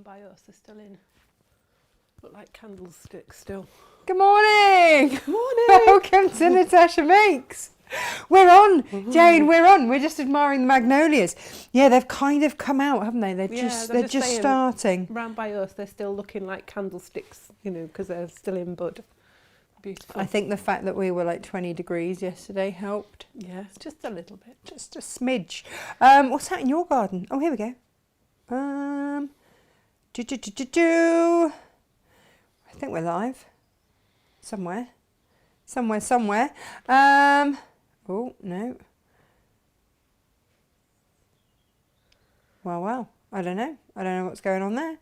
by us. They're still in. Look like candlesticks still. Good morning! Morning! Welcome to Natasha Makes. We're on, Jane, we're on. We're just admiring the magnolias. Yeah, they've kind of come out, haven't they? They're just saying, starting. Round by us, they're still looking like candlesticks, you know, because they're still in bud. Beautiful. I think the fact that we were like 20 degrees yesterday helped. Yeah, just a little bit. Just a smidge. What's that in your garden? Oh, here we go. I think we're live. Somewhere. Oh, no. Well. I don't know what's going on there.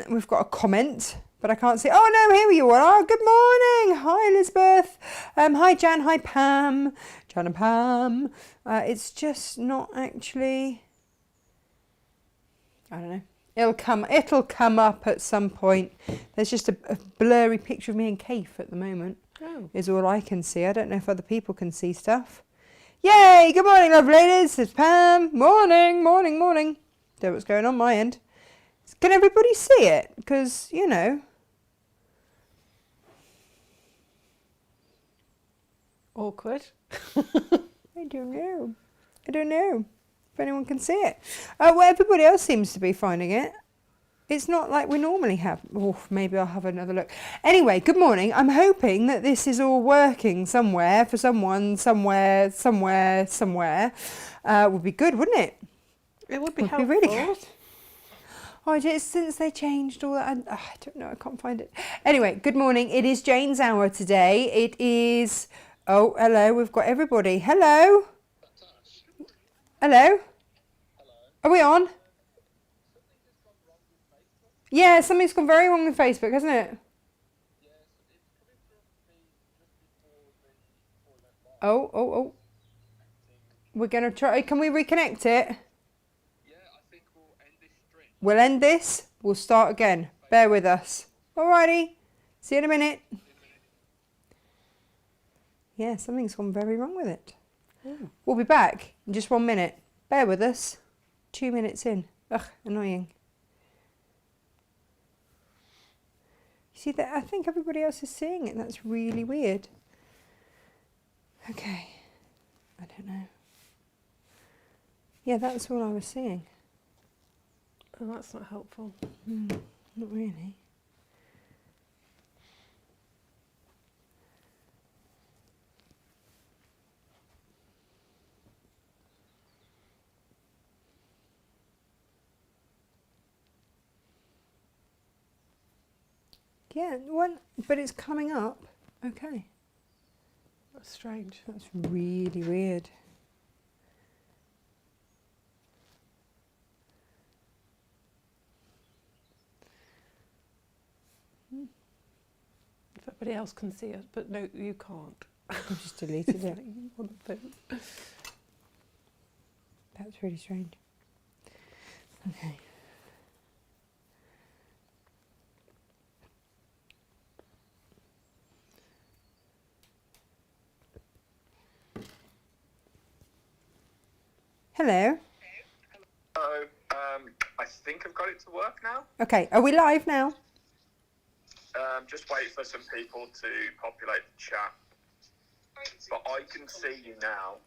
We've got a comment, but I can't see. Oh, no, here you are. Good morning. Hi, Elizabeth. Hi, Jan. Hi, Pam. Jan and Pam. It's just not actually... I don't know. It'll come up at some point. There's just a blurry picture of me and Kaif at the moment. Oh. Is all I can see. I don't know if other people can see stuff. Yay! Good morning, love ladies. It's Pam. Morning. Don't know what's going on my end. Can everybody see it? Because, you know. Awkward. I don't know if anyone can see it. Well, everybody else seems to be finding it. It's not like we normally have. Oh, maybe I'll have another look. Anyway, good morning. I'm hoping that this is all working somewhere for someone, somewhere. Would be good, wouldn't it? It would be Would helpful. be really good. Oh, since they changed all that, I don't know, I can't find it. Anyway, good morning. It is Jane's hour today. It is, oh, hello, we've got everybody. Hello? Hello? Are we on? Yeah, something's gone very wrong with Facebook, hasn't it? Oh. We're going to try. Can we reconnect it? Yeah, I think we'll end this stream. We'll end this. We'll start again. Bear with us. Alrighty. See you in a minute. Yeah, something's gone very wrong with it. Oh. We'll be back in just 1 minute. Bear with us. 2 minutes in. Ugh, annoying. See that? I think everybody else is seeing it. That's really weird. Okay. I don't know. Yeah, that's all I was seeing. Oh, that's not helpful. Not really. Yeah, but it's coming up. Okay. That's strange. That's really weird. If everybody else can see us, but no, you can't. I just deleted it. One thing. That's really strange. Okay. Hello. Hello. I think I've got it to work now. Okay, are we live now? Just wait for some people to populate the chat. But I can see you now,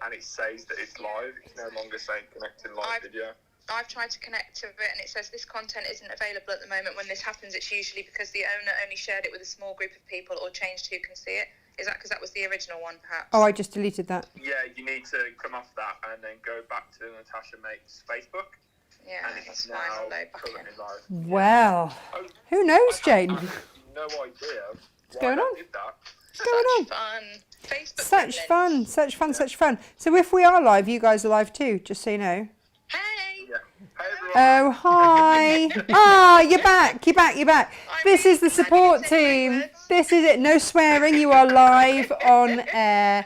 and it says that it's live. It's no longer saying connecting live video. I've tried to connect to it, and it says this content isn't available at the moment. When this happens, it's usually because the owner only shared it with a small group of people or changed who can see it. Is that because that was the original one, perhaps? Oh, I just deleted that. Yeah, you need to come off that and then go back to Natasha Makes Facebook. Yeah, And that's it's fine. now I'll load back in. currently live. Well, Oh, who knows, Jane? I have no idea why going I on? did that. What's going on? Fun. Facebook Such fun. So if we are live, you guys are live too, just so you know. Hey! Yeah. Hey, everyone. Oh, hi. You're back. This is the support team. This is it. No swearing. You are live on air.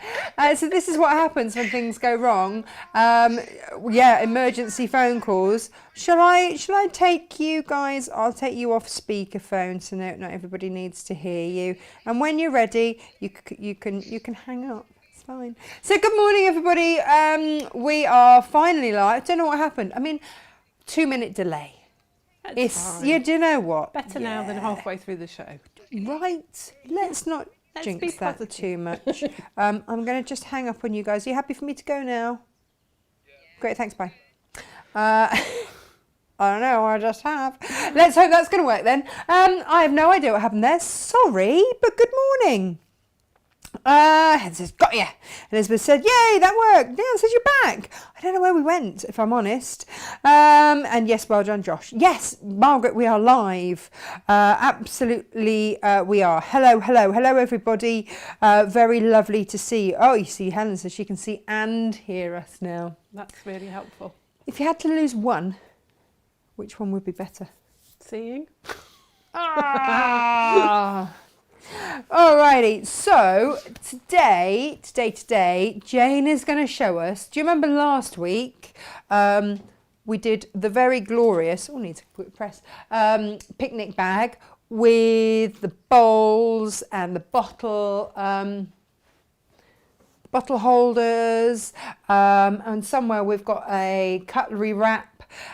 So this is what happens when things go wrong. Emergency phone calls. Shall I take you guys? I'll take you off speakerphone so not everybody needs to hear you. And when you're ready, you can hang up. It's fine. So good morning, everybody. We are finally live. I don't know what happened. I mean, 2 minute delay. That's fine. Yeah, do you know what? Better now than halfway through the show. Right. Let's not Let's jinx be that positive. too much. I'm going to just hang up on you guys. Are you happy for me to go now? Great, thanks, bye. I don't know, I just have. Let's hope that's going to work then. I have no idea what happened there. Sorry, but good morning. It says, got ya. Elizabeth said, yay, that worked. Yeah, it says you're back. I don't know where we went, if I'm honest. And yes, well done, Josh. Yes, Margaret, we are live. Absolutely, we are. Hello, everybody. Very lovely to see you. Oh, you see, Helen says she can see and hear us now. That's really helpful. If you had to lose one, which one would be better? Seeing? Alrighty, so today, Jane is going to show us. Do you remember last week we did the very glorious, needs a quick press, picnic bag with the bowls and the bottle holders, and somewhere we've got a cutlery wrap.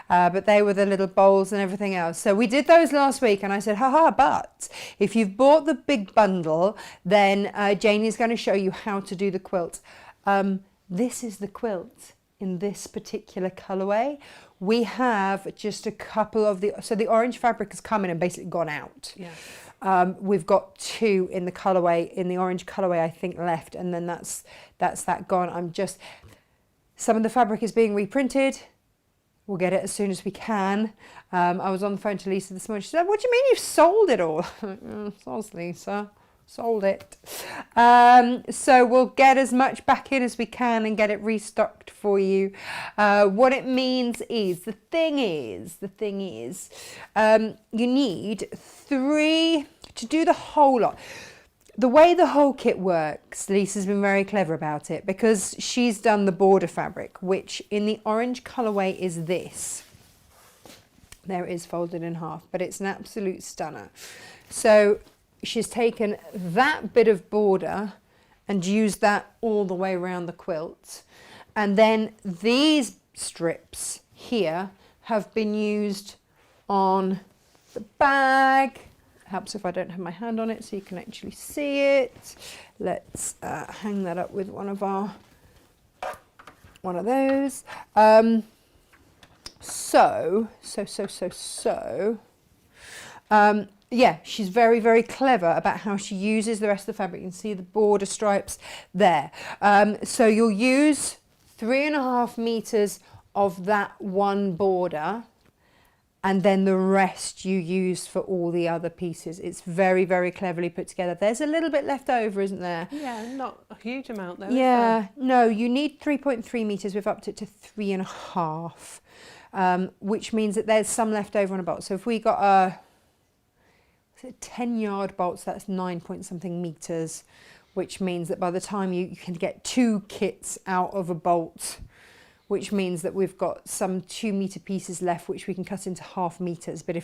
But they were the little bowls and everything else. So we did those last week and I said, haha, but if you've bought the big bundle, then Janie's going to show you how to do the quilt. This is the quilt in this particular colourway. We have just a couple of so the orange fabric has come in and basically gone out. Yeah. We've got 2 in the colourway, in the orange colourway, I think, left. And then that's that gone. Some of the fabric is being reprinted. We'll get it as soon as we can. I was on the phone to Lisa this morning. She said, what do you mean you've sold it all? Soz, Lisa. Sold it. So we'll get as much back in as we can and get it restocked for you. What it means is, the thing is, you need 3 to do the whole lot. The way the whole kit works, Lisa's been very clever about it because she's done the border fabric, which in the orange colourway is this. There it is, folded in half, but it's an absolute stunner. So she's taken that bit of border and used that all the way around the quilt. And then these strips here have been used on the bag. Helps if I don't have my hand on it so you can actually see it. Let's hang that up with one of those. Yeah, she's very, very clever about how she uses the rest of the fabric. You can see the border stripes there. So you'll use 3.5 meters of that one border, and then the rest you use for all the other pieces. It's very, very cleverly put together. There's a little bit left over, isn't there? Yeah, not a huge amount though. Yeah, no, you need 3.3 meters. We've upped it to 3.5, which means that there's some left over on a bolt. So if we got a 10-yard bolt, so that's 9 point something meters, which means that by the time you can get 2 kits out of a bolt, which means that we've got some 2 meter pieces left, which we can cut into 0.5 meters. But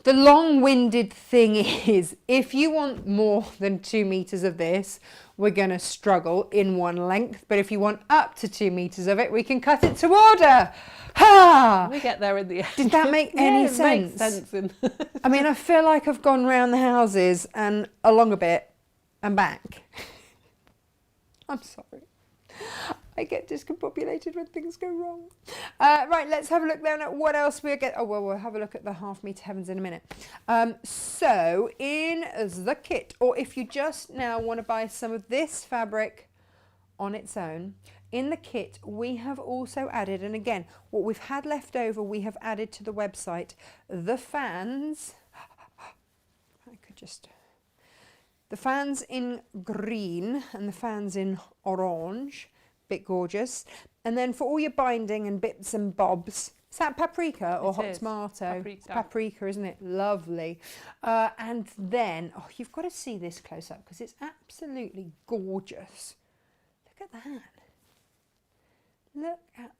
the long-winded thing is, if you want more than 2 meters of this, we're going to struggle in one length. But if you want up to 2 meters of it, we can cut it to order. Ha! We get there in the end. Did that make any sense? Makes sense. I mean, I feel like I've gone round the houses and along a bit and back. I'm sorry. I get discombobulated when things go wrong. Right, let's have a look then at what else we'll get. Oh, well, we'll have a look at the 0.5 meter heavens in a minute. So in the kit, or if you just now want to buy some of this fabric on its own, in the kit we have also added, and again, what we've had left over, we have added to the website, the fans. The fans in green and the fans in orange, bit gorgeous. And then for all your binding and bits and bobs, is that paprika or hot tomato? Paprika. Paprika, isn't it? Lovely. And then, oh, you've got to see this close up because it's absolutely gorgeous. Look at that. Look at,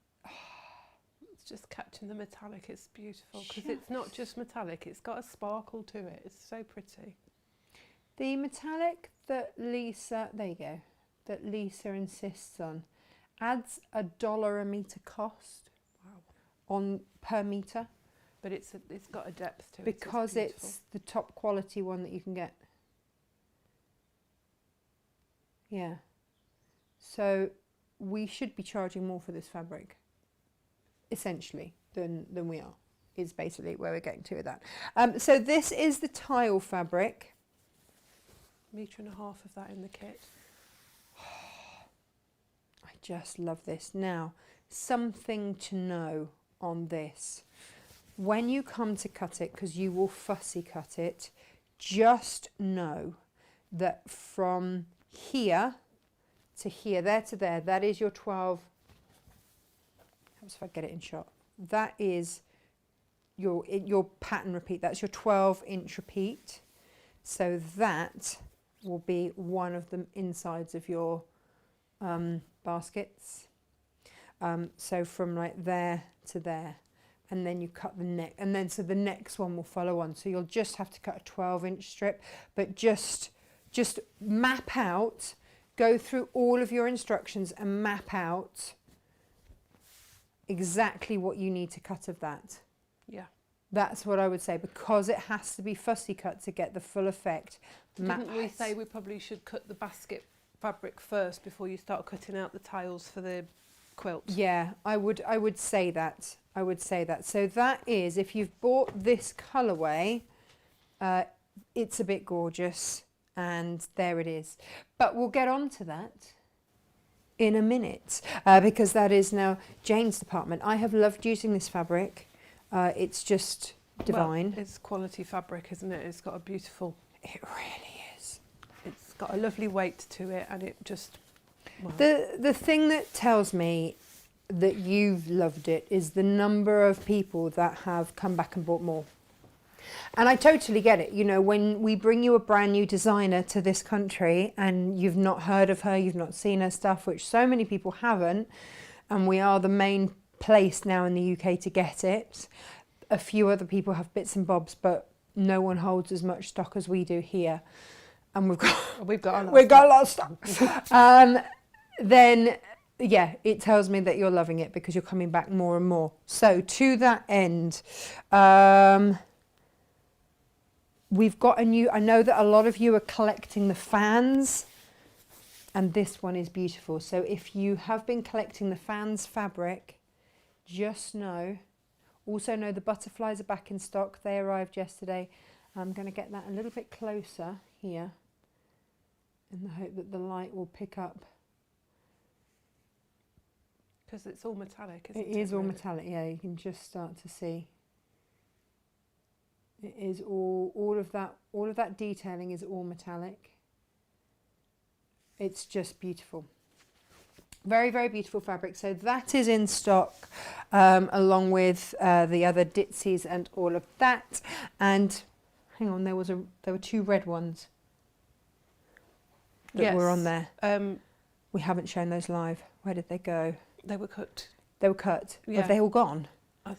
It's just catching the metallic. It's beautiful because it's not just metallic. It's got a sparkle to it. It's so pretty. the metallic that Lisa, there you go, that Lisa insists on adds $1 a metre cost on per metre. But it's got a depth to it. Because it's the top quality one that you can get. Yeah. So we should be charging more for this fabric, essentially, than we are, is basically where we're getting to with that. So this is the tile fabric. 1.5 meters of that in the kit. I just love this. Now, something to know on this. When you come to cut it, because you will fussy cut it, just know that from here to here, there to there, that is your 12. Helps if I get it in shot. That is your pattern repeat. That's your 12-inch repeat. So that will be one of the insides of your baskets. So from like there to there. And then you cut the neck, and then so the next one will follow on. So you'll just have to cut a 12-inch strip, but just map out, go through all of your instructions and map out exactly what you need to cut of that. Yeah. That's what I would say, because it has to be fussy cut to get the full effect. Didn't we say we probably should cut the basket fabric first before you start cutting out the tiles for the quilt? Yeah, I would say that. I would say that. So that is, if you've bought this colourway, it's a bit gorgeous, and there it is. But we'll get on to that in a minute, because that is now Jane's department. I have loved using this fabric. It's just divine. Well, it's quality fabric, isn't it? It's got a beautiful... It really is. It's got a lovely weight to it, and it just... Well, The thing that tells me that you've loved it is the number of people that have come back and bought more. And I totally get it. You know, when we bring you a brand new designer to this country and you've not heard of her, you've not seen her stuff, which so many people haven't, and we are the main place now in the UK to get it. A few other people have bits and bobs, but no one holds as much stock as we do here. And we've got a lot of stock. Then yeah, it tells me that you're loving it because you're coming back more and more. So to that end, we've got a new, I know that a lot of you are collecting the fans, and this one is beautiful. So if you have been collecting the fans fabric, just know, also know the butterflies are back in stock. They arrived yesterday. I'm going to get that a little bit closer here in the hope that the light will pick up. because it's all metallic, isn't it? It is all metallic, yeah, you can just start to see. It is all of that detailing is all metallic. It's just beautiful. Very, very beautiful fabric. So that is in stock, along with the other ditsies and all of that. And hang on, there were two red ones that were on there. We haven't shown those live. Where did they go? They were cut. They were cut. Yeah. Have they all gone? I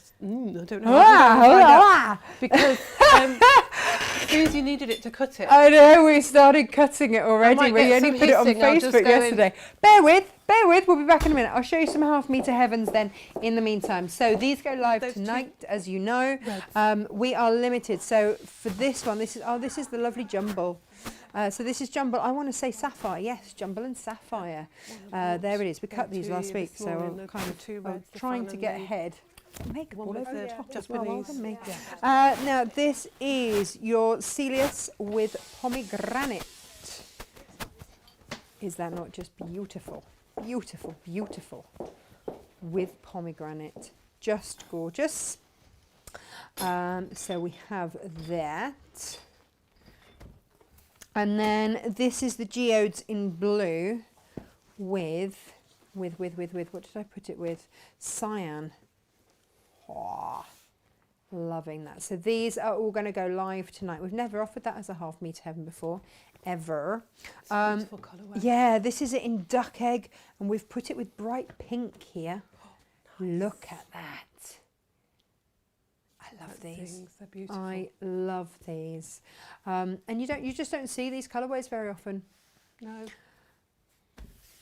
don't know. Because as soon as you needed it to cut it. I know, we started cutting it already. We only put it on Facebook yesterday. Bear with, we'll be back in a minute. I'll show you some half metre heavens then in the meantime. So these go live tonight, as you know. We are limited. So for this one, this is the lovely jumble. So this is jumble, I want to say sapphire, yes, jumble and sapphire. There it is, we cut these last week, so I'm kind of trying to get ahead. Make all over the top as well, wasn't me? Now this is your Celius with pomegranate. Is that not just beautiful? Beautiful, beautiful. With pomegranate, just gorgeous. So we have that. And then this is the geodes in blue with what did I put it with? Cyan. Oh, loving that. So these are all going to go live tonight. We've never offered that as a half metre heaven before, ever. It's a beautiful colourway. Yeah, this is it in duck egg, and we've put it with bright pink here. Oh, nice. Look at that. I love these. They're beautiful. I love these. And you just don't see these colourways very often. No.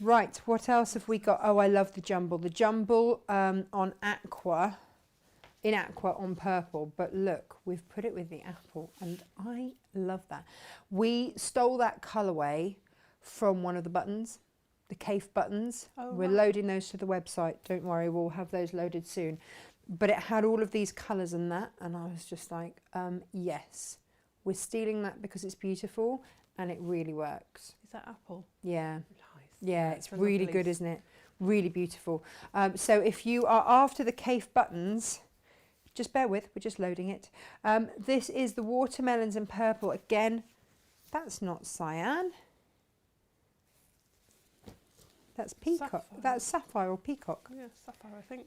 Right, what else have we got? Oh, I love the jumble. The jumble on aqua in aqua on purple, but look, we've put it with the apple, and I love that. We stole that colourway from one of the buttons, the Cafe buttons. Oh, We're right. loading those to the website. Don't worry, we'll have those loaded soon. But it had all of these colours in that, and I was just like, yes, we're stealing that because it's beautiful, and it really works. Is that apple? Yeah. Nice. Yeah, it's a really lovely good, isn't it? Really beautiful. So if you are after the Cafe buttons, just bear with, we're just loading it. This is the watermelons in purple. Again, that's not cyan. That's peacock. Sapphire. That's sapphire or peacock. Yeah, sapphire, I think.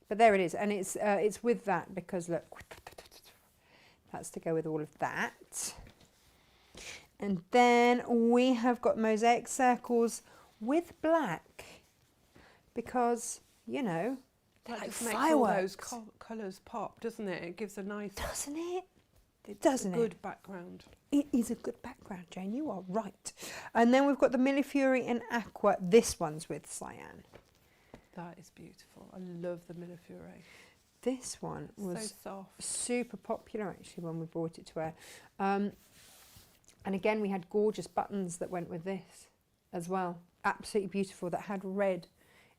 But there it is, and it's with that because look, that's to go with all of that. And then we have got mosaic circles with black because, you know, they're That like just makes all those fireworks. colours pop, doesn't it? It gives a nice, Doesn't it? it's doesn't a it? good background. It is a good background, Jane. You are right. And then we've got the Millefiori in aqua. This one's with cyan. That is beautiful. I love the Millefiori. This one So was soft. super popular actually when we brought it to wear. And again, we had gorgeous buttons that went with this as well. Absolutely beautiful, that had red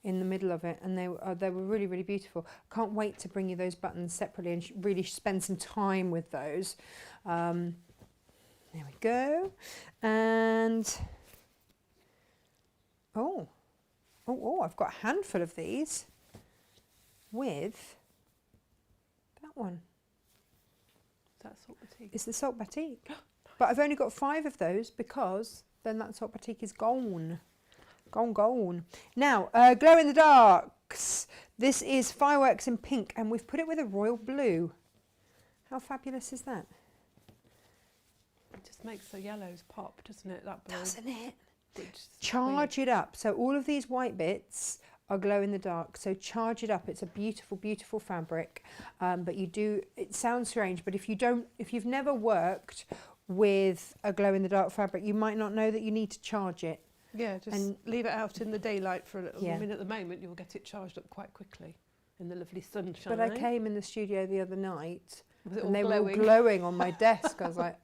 in the middle of it, and they were really, really beautiful. Can't wait to bring you those buttons separately and really spend some time with those. There we go. And oh, I've got a handful of these with that one. Is that salt batik? It's the salt batik. But I've only got 5 of those because then that salt batik is gone. Gone. Now, glow in the darks. This is fireworks in pink, and we've put it with a royal blue. How fabulous is that? It just makes the yellows pop, doesn't it? That blue. Doesn't it? Which is Charge it up. So all of these white bits are glow in the dark. So charge it up. It's a beautiful, beautiful fabric. But you do, it sounds strange, but if you've never worked with a glow in the dark fabric, you might not know that you need to charge it. Yeah, just And- leave it out in the daylight for a little. Yeah. I mean, at the moment, you'll get it charged up quite quickly in the lovely sunshine. But I came in the studio the other night Was it all and they were glowing? all glowing on my desk. I was like,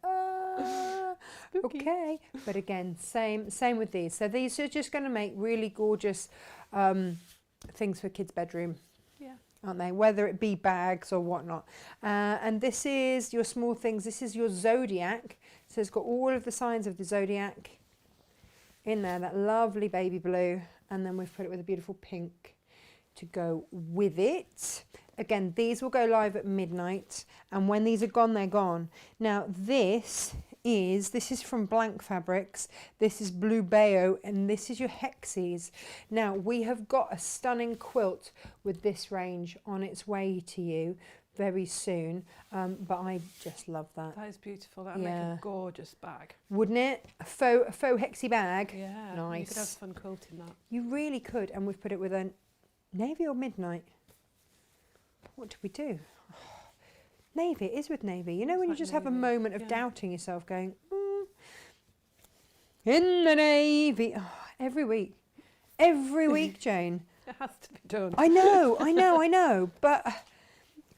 Spooky. okay. But again, same with these. So these are just going to make really gorgeous things for kids' bedroom, Yeah. aren't they? Whether it be bags or whatnot. And this is your small things. This is your zodiac. So it's got all of the signs of the zodiac in there, that lovely baby blue. And then we've put it with a beautiful pink to go with it. Again, these will go live at midnight. And when these are gone, they're gone. Now, this is from Blank Fabrics. This is Blue Bayo, and this is your Hexies. Now, we have got a stunning quilt with this range on its way to you very soon, but I just love that. That is beautiful. That would Yeah. make a gorgeous bag. Wouldn't it? A faux Hexie bag. Yeah. You Nice. could have fun quilting that. You really could, and we've put it with a navy or midnight. What do we do? Navy, it is with navy. You know Looks when you like just have a navy, moment of yeah. doubting yourself going, in the navy. Oh, every week, Jane. It has to be done. I know. But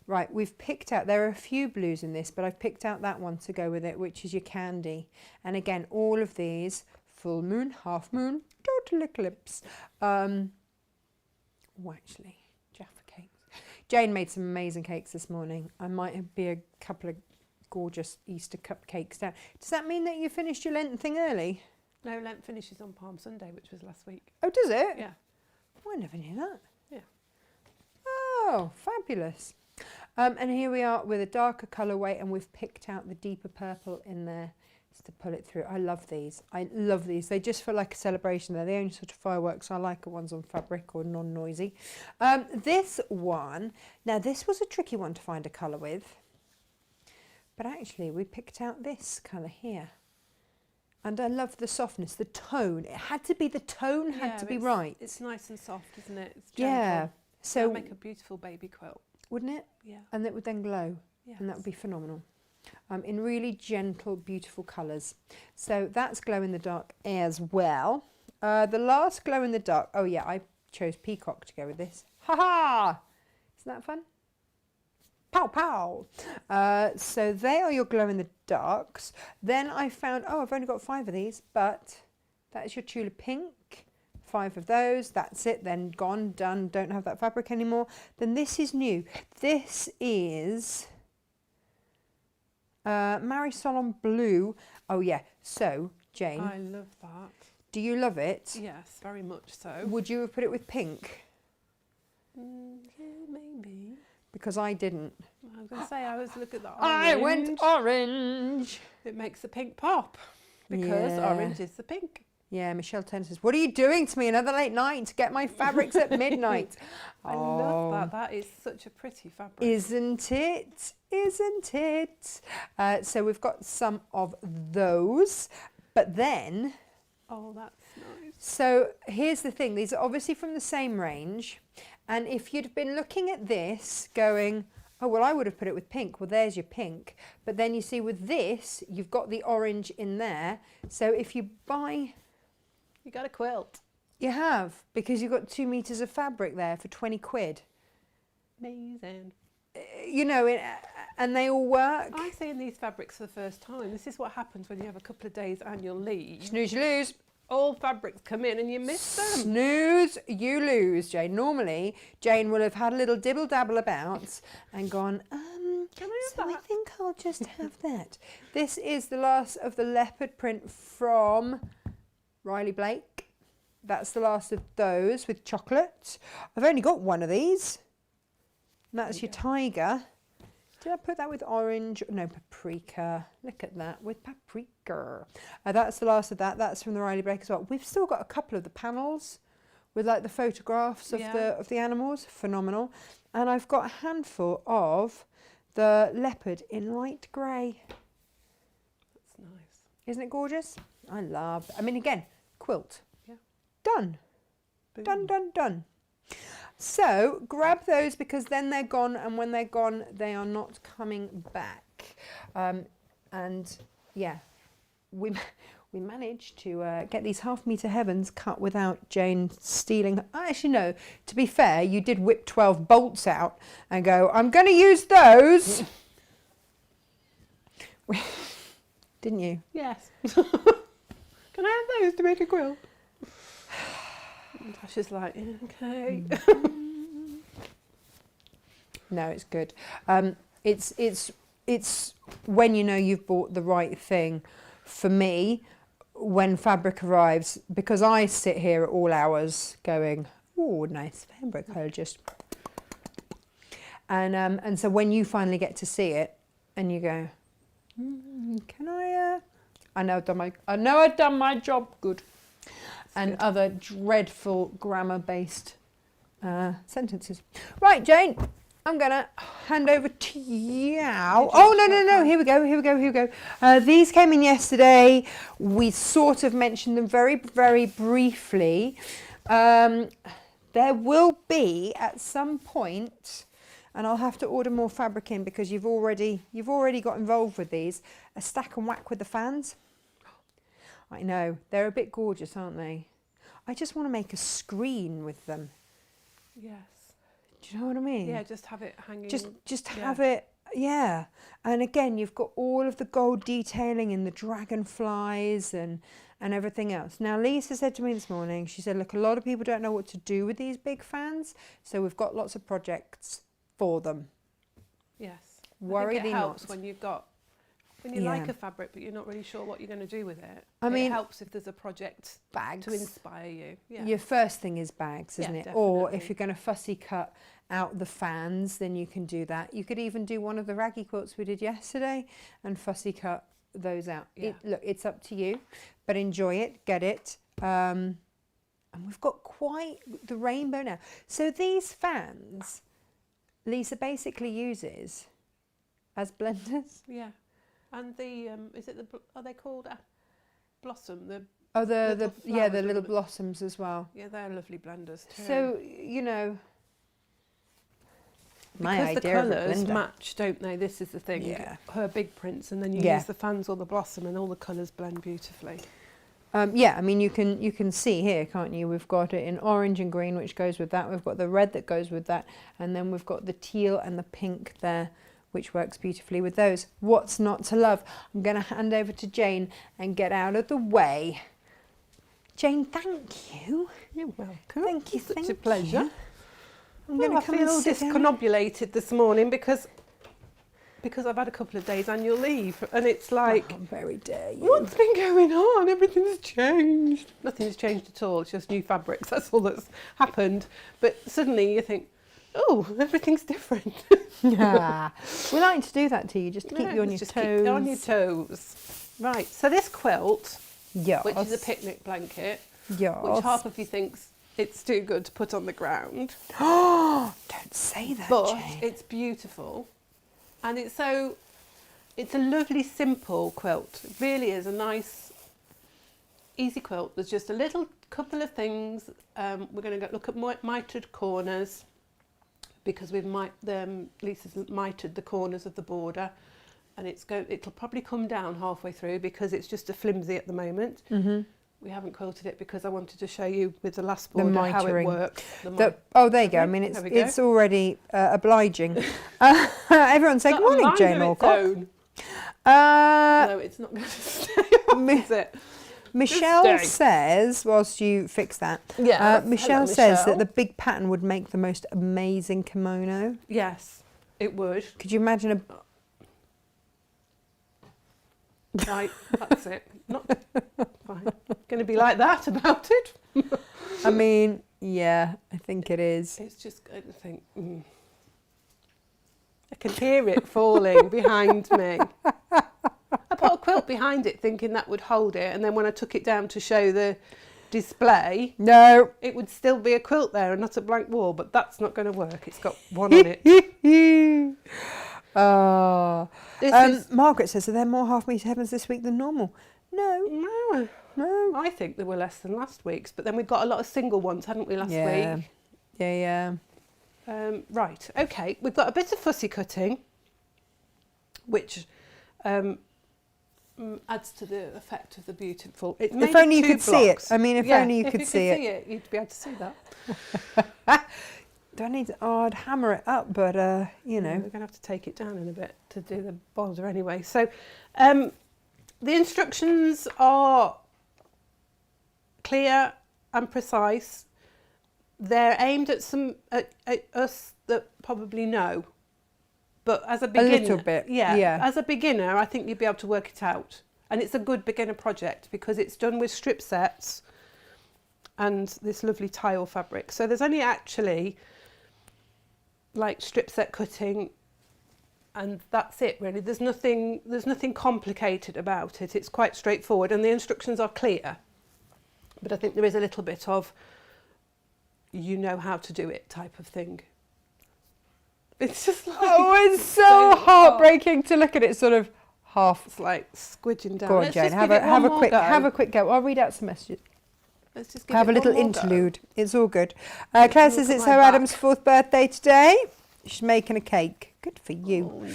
right, we've picked out, there are a few blues in this, but I've picked out that one to go with it, which is your candy. And again, all of these, full moon, half moon, total eclipse. Actually, Jaffa cakes. Jane made some amazing cakes this morning. I might be a couple of gorgeous Easter cupcakes down. Does that mean that you finished your Lent thing early? No, Lent finishes on Palm Sunday, which was last week. Oh, does it? Yeah. Oh, I never knew that. Yeah. Oh, fabulous. And here we are with a darker colourway, and we've picked out the deeper purple in there just to pull it through. I love these. They just feel like a celebration. They're the only sort of fireworks I like are ones on fabric or non-noisy. This one, now this was a tricky one to find a colour with, but actually we picked out this colour here. And I love the softness, the tone. It had to be, the tone had to be right. It's nice and soft, isn't it? It's gentle. Yeah. So So, make a beautiful baby quilt. wouldn't it? Yeah. And it would then glow. Yeah. And that would be phenomenal. In really gentle, beautiful colours. So that's glow in the dark as well. The last glow in the dark, oh yeah, I chose peacock to go with this. Ha ha! that fun? Pow pow. So they are your glow in the darks. Then I found, oh, I've only got 5 of these, but that is your tulip pink. 5 of those. That's it. Then gone, done. Don't have that fabric anymore. Then this is new. This is Marisol on blue. Oh yeah. So Jane, I love that. do you love it? Yes, very much so. Would you have put it with pink? Yeah, maybe. Because I didn't. I was going to say, I was looking at the orange. I went orange. It makes the pink pop because Yeah. orange is the pink. Yeah, Michelle Turner says, what are you doing to me another late night to get my fabrics at midnight? I love that. That is such a pretty fabric. Isn't it? Isn't it? So we've got some of those. But then, Oh, that's nice. so here's the thing. These are obviously from the same range. And if you'd been looking at this going, oh, well, I would have put it with pink. Well, there's your pink. But then you see with this, you've got the orange in there. So if you buy... You got a quilt. You have, because you've got 2 meters of fabric there for 20 quid. Amazing. You know, and they all work. I'm seeing these fabrics for the first time. This is what happens when you have a couple of days annual leave. Snooze, you lose. All fabrics come in and you miss them. Snooze, you lose, Jane. Normally, Jane will have had a little dibble dabble about and gone, Can I have so I that? think I'll just have that. This is the last of the leopard print from Riley Blake. That's the last of those with chocolate. I've only got 1 of these. And that's your tiger. Did I put that with orange? No, paprika. Look at that, with paprika. That's the last of that. That's from the Riley Blake as well. We've still got a couple of the panels with like the photographs of the animals. Phenomenal. And I've got a handful of the leopard in light grey. That's nice. Isn't it gorgeous? I love. I mean, again, quilt. Yeah. Done. Boom. Done, done, done. So grab those because then they're gone, and when they're gone, they are not coming back. And yeah, we managed to get these half-metre heavens cut without Jane stealing. Actually, no. To be fair, you did whip 12 bolts out and go, "I'm going to use those." Didn't you? Yes. Can I have those to make a quilt? Natasha's like, okay. No, it's good. It's when you know you've bought the right thing. For me, when fabric arrives, because I sit here at all hours going, oh, nice fabric, I'll just... And so when you finally get to see it and you go, can I know I've done my job good. And other dreadful grammar-based sentences. Right, Jane, I'm going to hand over to you. Oh, no. Here we go. These came in yesterday. We sort of mentioned them very, very briefly. There will be, at some point, and I'll have to order more fabric in because you've already got involved with these, a stack and whack with the fans. I know, they're a bit gorgeous, aren't they? I just want to make a screen with them. Yes. Do you know what I mean? Yeah, just have it hanging. Just have it, yeah. And again, you've got all of the gold detailing in the dragonflies and everything else. Now, Lisa said to me this morning, she said, look, a lot of people don't know what to do with these big fans, so we've got lots of projects for them. Yes. Worry I think it helps when you've got... When you like a fabric but you're not really sure what you're going to do with it, it helps if there's a project bags to inspire you. Yeah. Your first thing is bags, isn't it? Definitely. Or if you're going to fussy cut out the fans, then you can do that. You could even do one of the raggy quilts we did yesterday and fussy cut those out. Yeah. Look, it's up to you, but enjoy it, get it. And we've got quite the rainbow now. So these fans, Lisa basically uses as blenders. Yeah. And the are they called blossom? The little blossoms as well. Yeah, they're lovely blenders too. So you know, because the colours match, don't they? This is the thing. Yeah. Her big prints, and then you use the fans or the blossom, and all the colours blend beautifully. Yeah, I mean, you can see here, can't you? We've got it in orange and green, which goes with that. We've got the red that goes with that. And then we've got the teal and the pink there, which works beautifully with those. What's not to love? I'm going to hand over to Jane and get out of the way. Jane, thank you. You're welcome. Thank you. It's such Thank a pleasure. you. I'm going to I come feel and sit down. discombobulated this morning because I've had a couple of days annual leave, and it's like, How very dare you. what's been going on? Everything's changed. Nothing's changed at all. It's just new fabrics. That's all that's happened. But suddenly you think, oh, everything's different. Yeah. We like to do that to you, just to keep Yeah, you on your just toes. Keep on your toes. Right. So this quilt, Yes. which is a picnic blanket, Yes. which half of you thinks it's too good to put on the ground, Don't say that, but Jane. it's beautiful, and it's a lovely simple quilt. It really is a nice, easy quilt. There's just a little couple of things. We're going to look at mitered corners because Lisa's mitered the corners of the border, and it'll probably come down halfway through because it's just a flimsy at the moment. Mm-hmm. We haven't quilted it because I wanted to show you with the last border how it mitering. works. Oh, there you go. I mean, There we go. it's already obliging. Everyone's saying, Got good a morning, mind Jane of its Alcock. own. Uh, No, it's not going to stay off, is it? Michelle stay. says, whilst you fix that, Yes. Michelle Hello, says Michelle. that the big pattern would make the most amazing kimono. Yes, it would. Could you imagine a... Right, that's it. Not fine. Going to be like that about it. I mean, yeah, I think it is. It's just going to think. I can hear it falling behind me. I put a quilt behind it thinking that would hold it, and then when I took it down to show the display, No. it would still be a quilt there and not a blank wall, but that's not going to work. It's got one on it. Oh. This is Margaret says, are there more half-metre heavens this week than normal? No. no, I think there were less than last week's, but then we've got a lot of single ones, hadn't we, last week? Yeah. Right, okay, we've got a bit of fussy cutting, which adds to the effect of the beautiful. It's made If only of you two could see it. blocks. I mean, if only you could see it. You'd be able to see that. Do I need to... Oh, I'd hammer it up, but, you know. We're going to have to take it down in a bit to do the border anyway. So the instructions are clear and precise. They're aimed at at us that probably know. But as a beginner... little bit, yeah. As a beginner, I think you'd be able to work it out. And it's a good beginner project because it's done with strip sets and this lovely tile fabric. So there's only actually like strip set cutting, and that's it really. There's nothing complicated about it. It's quite straightforward, and the instructions are clear. But I think there is a little bit of you know how to do it type of thing. It's just like It's so heartbreaking to look at it sort of half. It's like squidging down. Go on, Let's Jane. just Have give it one a more quick go. go. I'll read out some messages. Let's just give Have it a little one more go. interlude. It's all good. Claire Look says at it's my her back. Adam's 4th birthday today. She's making a cake. Good for you. Oh,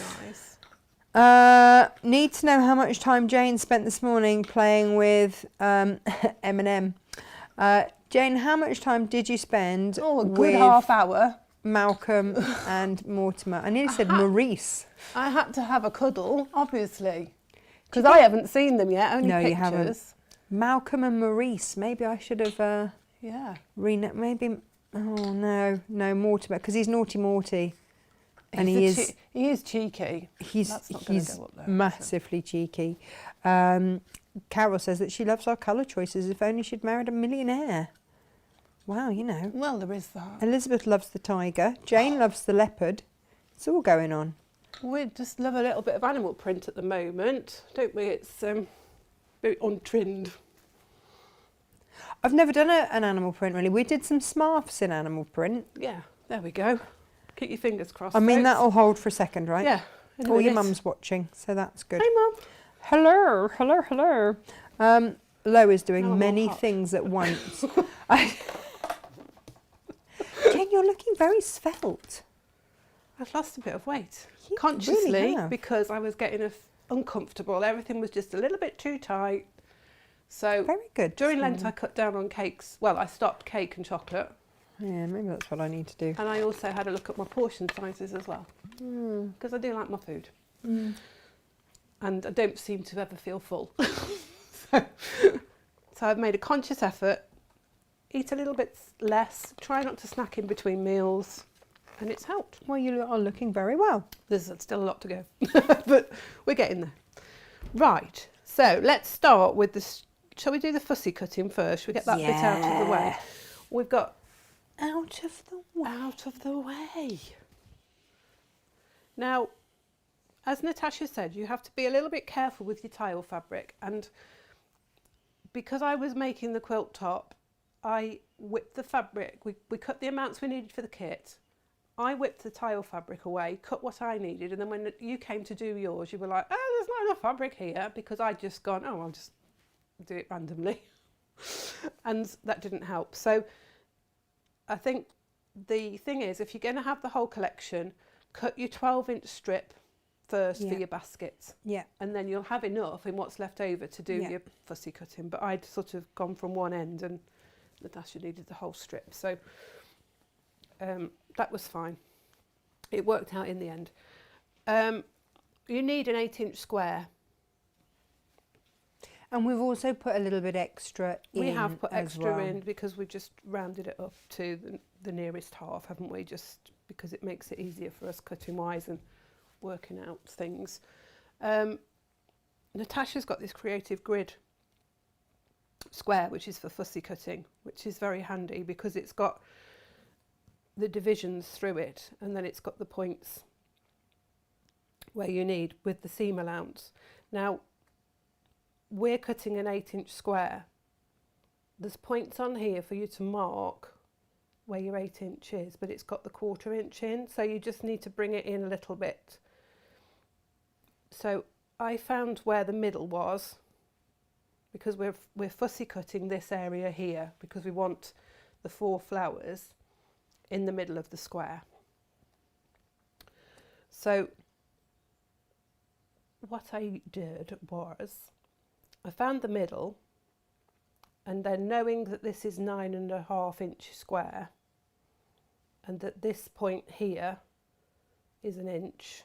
nice. Need to know how much time Jane spent this morning playing with M&M. Jane, how much time did you spend Oh, a good with half hour. Malcolm and Mortimer? I nearly said Maurice. I had to have a cuddle, obviously, because I haven't seen them yet. Only No, pictures. you haven't. Malcolm and Maurice. Maybe I should have Yeah. maybe. Oh no, Mortimer, because he's naughty Morty, and he is cheeky. he's That's not gonna he's go up there, massively cheeky. Carol says that she loves our colour choices. If only she'd married a millionaire. Wow, you know. Well, there is that. Elizabeth loves the tiger. Jane loves the leopard. It's all going on. We just love a little bit of animal print at the moment, don't we? It's very untrimmed. I've never done an animal print really. We did some Smurfs in animal print. Yeah, there we go. Keep your fingers crossed. I mean, folks. that'll hold for a second, right? Yeah. in a Oh, your minute. mum's watching, so that's good. Hey, Mum. Hello. Lo is doing Oh, I'm many hot. things at once. Jane, you're looking very svelte. I've lost a bit of weight. You Consciously, really have. because I was getting uncomfortable. Everything was just a little bit too tight. So Very good. during Lent I cut down on cakes. Well, I stopped cake and chocolate. Yeah, maybe that's what I need to do. And I also had a look at my portion sizes as well. Because I do like my food. And I don't seem to ever feel full. So I've made a conscious effort, eat a little bit less, try not to snack in between meals, and it's helped. Well, you are looking very well. There's still a lot to go, but we're getting there. Right, so let's start with this. Shall we do the fussy cutting first? Shall we get that bit out of the way? We've got Out of the way. out of the way. Now, as Natasha said, you have to be a little bit careful with your tile fabric, and because I was making the quilt top, I whipped the fabric. We cut the amounts we needed for the kit. I whipped the tile fabric away, cut what I needed, and then when you came to do yours, you were like, oh, there's not enough fabric here, because I'd just gone, oh, I'll just do it randomly. And that didn't help. So I think the thing is, if you're going to have the whole collection, cut your 12-inch strip first for your baskets. Yeah. And then you'll have enough in what's left over to do your fussy cutting. But I'd sort of gone from one end and Natasha needed the whole strip. So that was fine. It worked out in the end. You need an 8-inch square. And we've also put a little bit extra in. We have put as extra well. in because we just rounded it up to the nearest half, haven't we? Just because it makes it easier for us cutting wise and working out things. Natasha's got this creative grid square, which is for fussy cutting, which is very handy because it's got the divisions through it, and then it's got the points where you need with the seam allowance. Now, we're cutting an 8-inch square. There's points on here for you to mark where your 8-inch is, but it's got the 1/4 inch in, so you just need to bring it in a little bit. So I found where the middle was, because we're fussy cutting this area here because we want the 4 flowers in the middle of the square. So what I did was I found the middle, and then knowing that this is 9.5-inch square and that this point here is an inch,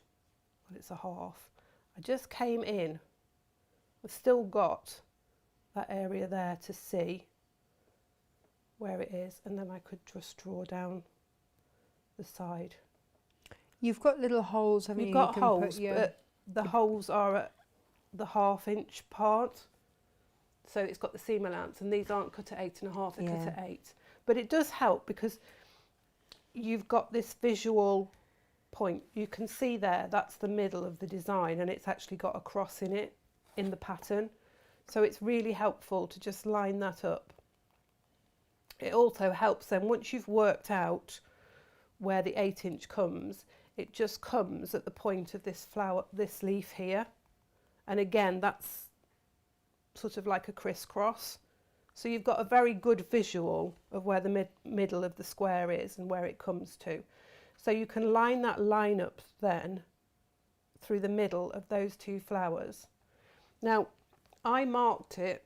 well, it's a half, I just came in. I've still got that area there to see where it is, and then I could just draw down the side. You've got little holes, haven't you? You've got You can put holes, your- but the holes are at the 1/2-inch part. So it's got the seam allowance, and these aren't cut at 8.5, they're cut at 8. But it does help because you've got this visual point. You can see there, that's the middle of the design, and it's actually got a cross in it, in the pattern. So it's really helpful to just line that up. It also helps then, once you've worked out where the 8-inch comes, it just comes at the point of this flower, this leaf here. And again, that's sort of like a crisscross. So you've got a very good visual of where the middle of the square is and where it comes to. So you can line that line up then through the middle of those 2 flowers. Now, I marked it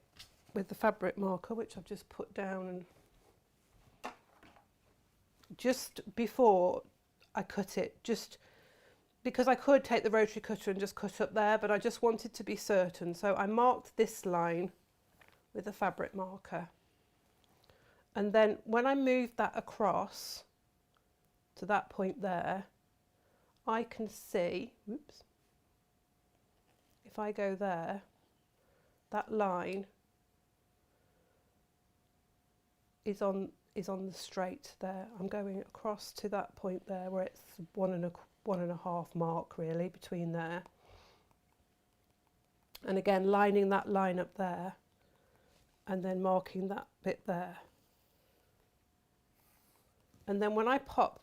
with the fabric marker, which I've just put down, and just before I cut it, just because I could take the rotary cutter and just cut up there, but I just wanted to be certain. So I marked this line with a fabric marker. And then when I moved that across to that point there, I can see, oops, if I go there, that line is on the straight there. I'm going across to that point there where it's 1.5 mark really between there, and again lining that line up there and then marking that bit there, and then when I pop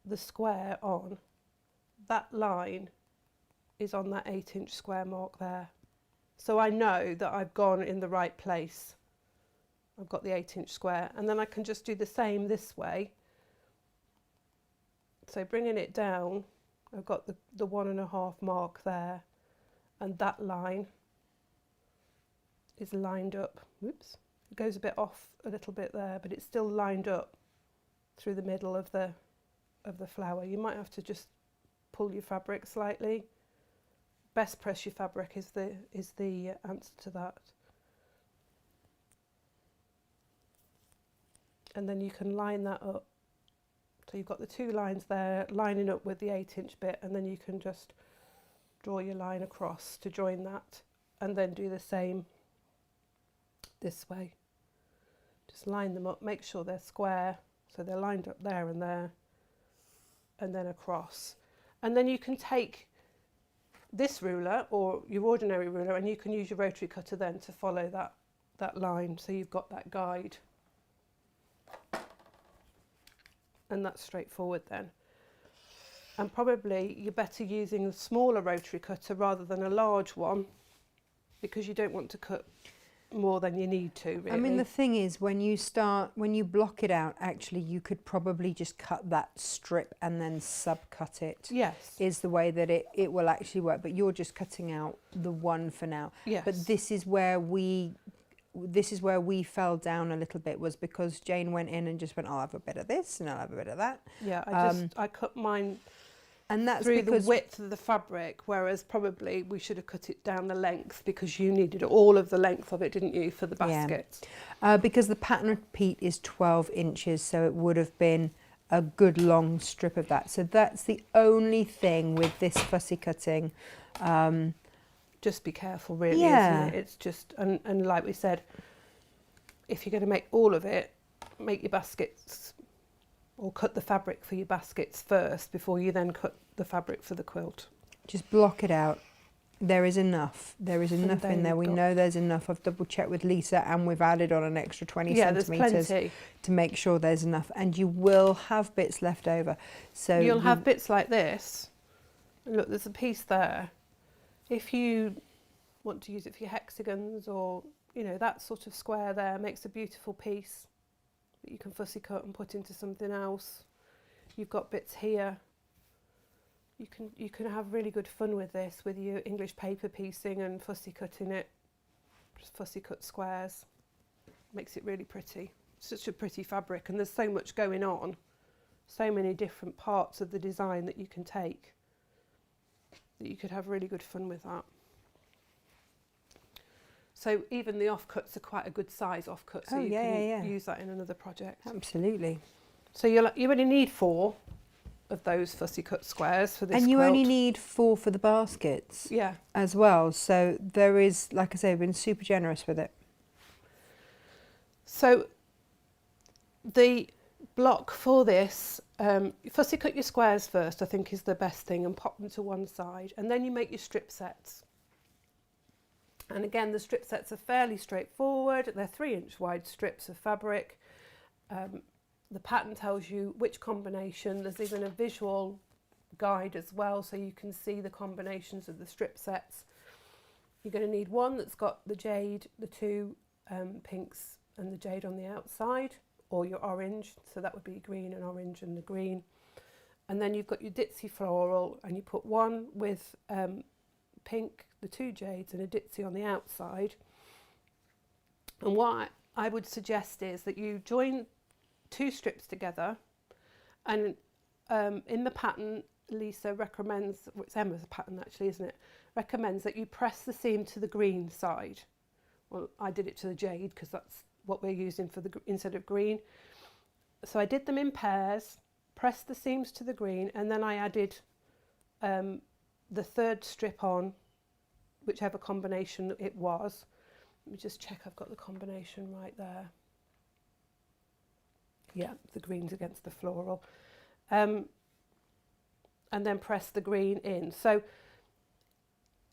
the square on, that line is on that 8-inch square mark there, so I know that I've gone in the right place. I've got the 8-inch square, and then I can just do the same this way. So bringing it down, I've got the 1.5 mark there, and that line is lined up. Whoops, it goes a bit off a little bit there, but it's still lined up through the middle of the flower. You might have to just pull your fabric slightly. Best press your fabric is the answer to that. And then you can line that up. So you've got the two lines there lining up with the 8-inch bit, and then you can just draw your line across to join that, and then do the same this way. Just line them up, make sure they're square, so they're lined up there, and then across. And then you can take this ruler or your ordinary ruler, and you can use your rotary cutter then to follow that line, so you've got that guide. And that's straightforward then. And probably you're better using a smaller rotary cutter rather than a large one, because you don't want to cut more than you need to, really. I mean, the thing is, when you block it out, actually you could probably just cut that strip and then subcut it. Yes. Is the way that it will actually work, but you're just cutting out the one for now. Yes. But this is where we fell down a little bit, was because Jane went in and just went, I'll have a bit of this and I'll have a bit of that. Yeah, I cut mine and that's through because the width of the fabric, whereas probably we should have cut it down the length, because you needed all of the length of it, didn't you, for the basket? Yeah. Because the pattern repeat is 12 inches, so it would have been a good long strip of that. So that's the only thing with this fussy cutting. Just be careful, really, Yeah. isn't it? It's just, and like we said, if you're going to make all of it, make your baskets, or cut the fabric for your baskets first before you then cut the fabric for the quilt. Just block it out. There is enough. There is enough then in there. you've We got- know there's enough. I've double checked with Lisa, and we've added on an extra 20 Yeah, there's centimetres plenty. to make sure there's enough. And you will have bits left over. So You'll have bits like this. And look, there's a piece there. If you want to use it for your hexagons, or that sort of square there, makes a beautiful piece that you can fussy cut and put into something else. You've got bits here. You can have really good fun with this, with your English paper piecing and fussy cutting it. Just fussy cut squares. Makes it really pretty. Such a pretty fabric, and there's so much going on. So many different parts of the design that you can take, that you could have really good fun with that. So even the offcuts are quite a good size offcut, so you can use that in another project. Absolutely. So you only need 4 of those fussy cut squares for this And you quilt. only need 4 for the baskets Yeah. as well. So there is, like I say, we've been super generous with it. So the block for this, fussy cut your squares first, I think is the best thing, and pop them to one side, and then you make your strip sets. And again, the strip sets are fairly straightforward. They're 3-inch wide strips of fabric. The pattern tells you which combination. There's even a visual guide as well, so you can see the combinations of the strip sets. You're going to need one that's got the jade, the 2 pinks and the jade on the outside, or your orange, so that would be green and orange and the green. And then you've got your ditzy floral, and you put one with pink, the 2 jades and a ditzy on the outside. And what I would suggest is that you join 2 strips together, and in the pattern, Lisa recommends, well, it's Emma's pattern actually, isn't it, recommends that you press the seam to the green side. Well, I did it to the jade because that's what we're using for the instead of green. So I did them in pairs, pressed the seams to the green, and then I added the 3rd strip on, whichever combination it was. Let me just check I've got the combination right there. Yeah, the green's against the floral. And then press the green in. So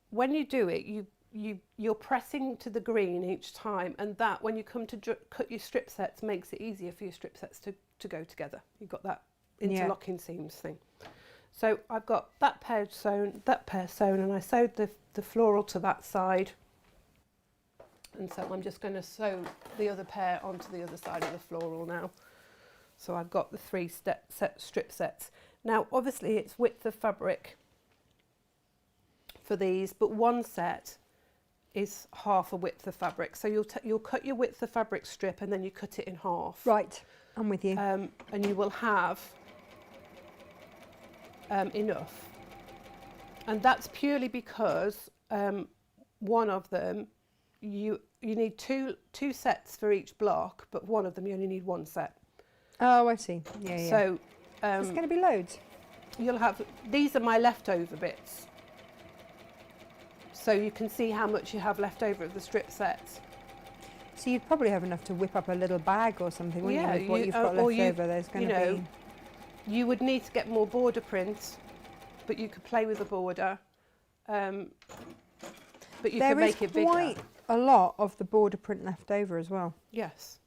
when you do it, you're pressing to the green each time, and that, when you come to cut your strip sets, makes it easier for your strip sets to go together. You've got that interlocking seams thing. So I've got that pair sewn, and I sewed the floral to that side. And so I'm just going to sew the other pair onto the other side of the floral now. So I've got the 3 strip sets. Now, obviously, it's width of fabric for these, but one set is half a width of fabric. So you'll cut your width of fabric strip and then you cut it in half. Right, I'm with you. And you will have enough. And that's purely because one of them, you need two sets for each block, but one of them you only need one set. Oh, I see. Yeah. So it's going to be loads. you'll have, these are my leftover bits. So you can see how much you have left over of the strip sets. So you'd probably have enough to whip up a little bag or something, wouldn't you, with what you've got left over. There's going to be... You would need to get more border print, but you could play with the border. But you can make it bigger. There is quite a lot of the border print left over as well. Yes.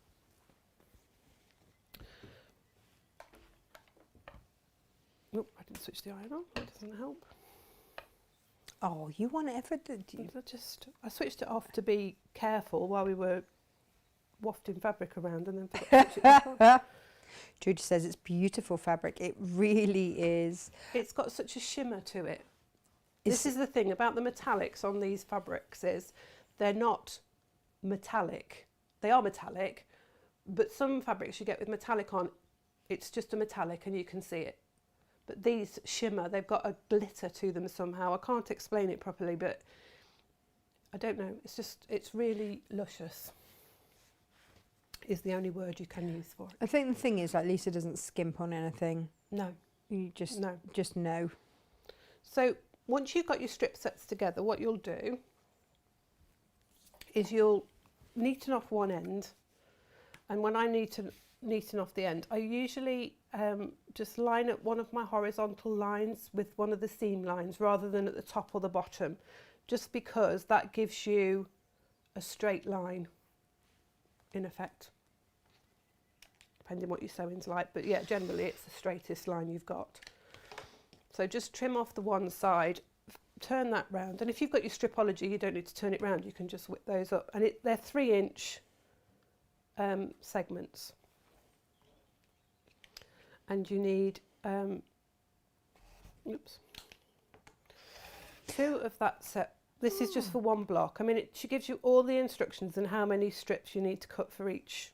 Oh, I didn't switch the iron on. That doesn't help. Oh, you want effort? I switched it off to be careful while we were wafting fabric around, and then forgot to switch it back on. Judy says it's beautiful fabric. It really is. It's got such a shimmer to it. This is the thing about the metallics on these fabrics, is they're not metallic. They are metallic, but some fabrics you get with metallic on, it's just a metallic and you can see it. But these shimmer, they've got a glitter to them somehow. I can't explain it properly, but I don't know. It's really luscious, is the only word you can use for it. I think the thing is, like, Lisa doesn't skimp on anything. No. You just know. So once you've got your strip sets together, what you'll do is you'll neaten off one end. And when I neaten off the end, I usually just line up one of my horizontal lines with one of the seam lines rather than at the top or the bottom, just because that gives you a straight line in effect, depending what your sewing's like, but yeah, generally it's the straightest line you've got. So just trim off the one side, turn that round, and if you've got your stripology you don't need to turn it round, you can just whip those up, and they're 3-inch segments. And you need 2 of that set. This is just for one block. I mean, she gives you all the instructions and how many strips you need to cut for each,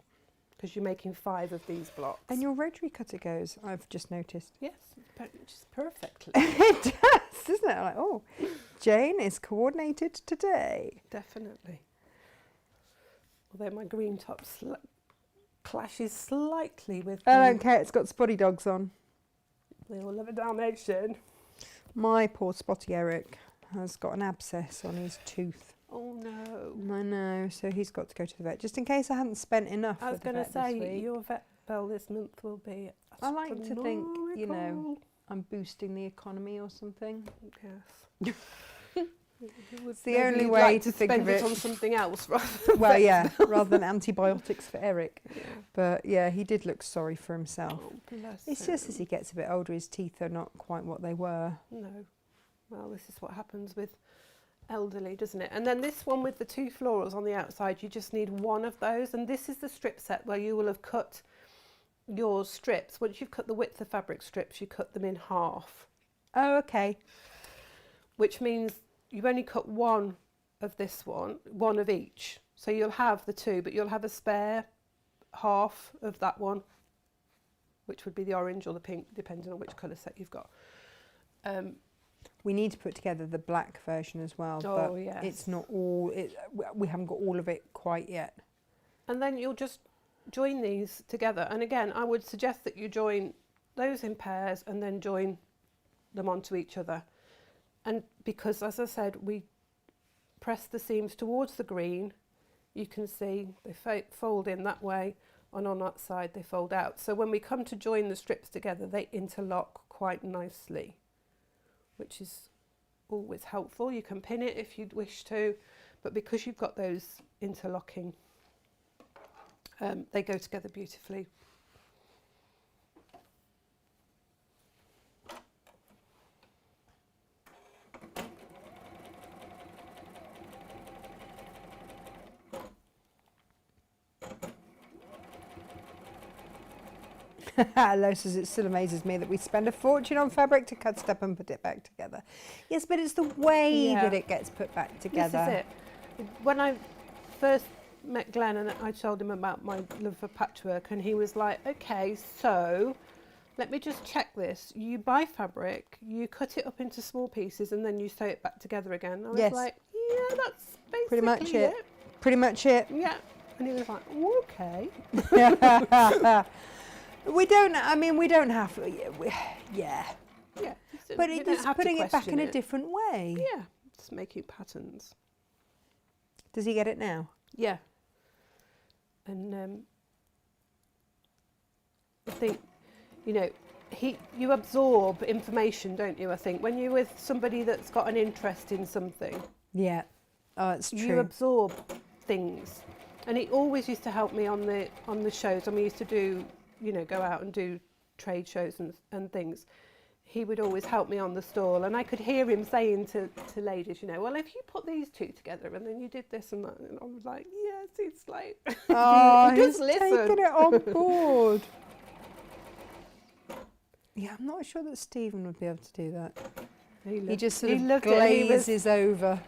because you're making 5 of these blocks. And your rotary cutter goes, I've just noticed. Yes, just perfectly. It does, doesn't it? Like, oh, Jane is coordinated today. Definitely. Although my green top clashes slightly with... I don't care, it's got spotty dogs on. They all love a Dalmatian. My poor spotty Eric has got an abscess on his tooth. Oh no. I know, so he's got to go to the vet. Just in case I hadn't spent enough. I was going to say, your vet bill this month will be I like to think, you know, I'm boosting the economy or something. Yes. It's the only way to think spend of it it on something else rather than well, yeah, rather than antibiotics for Eric. Yeah. But yeah, he did look sorry for himself. Oh, bless It's him. just as he gets a bit older, his teeth are not quite what they were. No. Well, this is what happens with elderly, doesn't it? And then this one with the 2 florals on the outside, you just need one of those. And this is the strip set where you will have cut your strips. Once you've cut the width of fabric strips, you cut them in half. Oh, okay. Which means you've only cut one of this one of each. So you'll have the 2, but you'll have a spare half of that one, which would be the orange or the pink, depending on which colour set you've got. We need to put together the black version as well, Oh, but yes. it's not all, we haven't got all of it quite yet. And then you'll just join these together. And again, I would suggest that you join those in pairs and then join them onto each other. And because, as I said, we press the seams towards the green, you can see they fold in that way, and on that side they fold out. So when we come to join the strips together, they interlock quite nicely, which is always helpful. You can pin it if you'd wish to, but because you've got those interlocking, they go together beautifully. Lo says it still amazes me that we spend a fortune on fabric to cut it up and put it back together. Yes, but it's the way that it gets put back together. This is it. when I first met Glenn and I told him about my love for patchwork, and he was like, okay, so let me just check this. You buy fabric, you cut it up into small pieces, and then you sew it back together again. I was Yes. like, yeah, that's basically Pretty much it. Pretty much it. Yeah. And he was like, oh, okay. We don't have to, yeah. Yeah. But we it don't is have to putting it back in question a different way. Yeah, just making patterns. Does he get it now? Yeah. And I think, you know, you absorb information, don't you? I think when you're with somebody that's got an interest in something, Yeah. Oh, it's you true. absorb things. And he always used to help me on the shows. And we used to do, you know, go out and do trade shows and things. He would always help me on the stall, and I could hear him saying to ladies, you know, well, if you put these two together and then you did this and that, and I was like, yes, it's like, Oh, he does he's listen. taking it on board. Yeah, I'm not sure that Stephen would be able to do that. He just sort of loved it. He was- glazes over.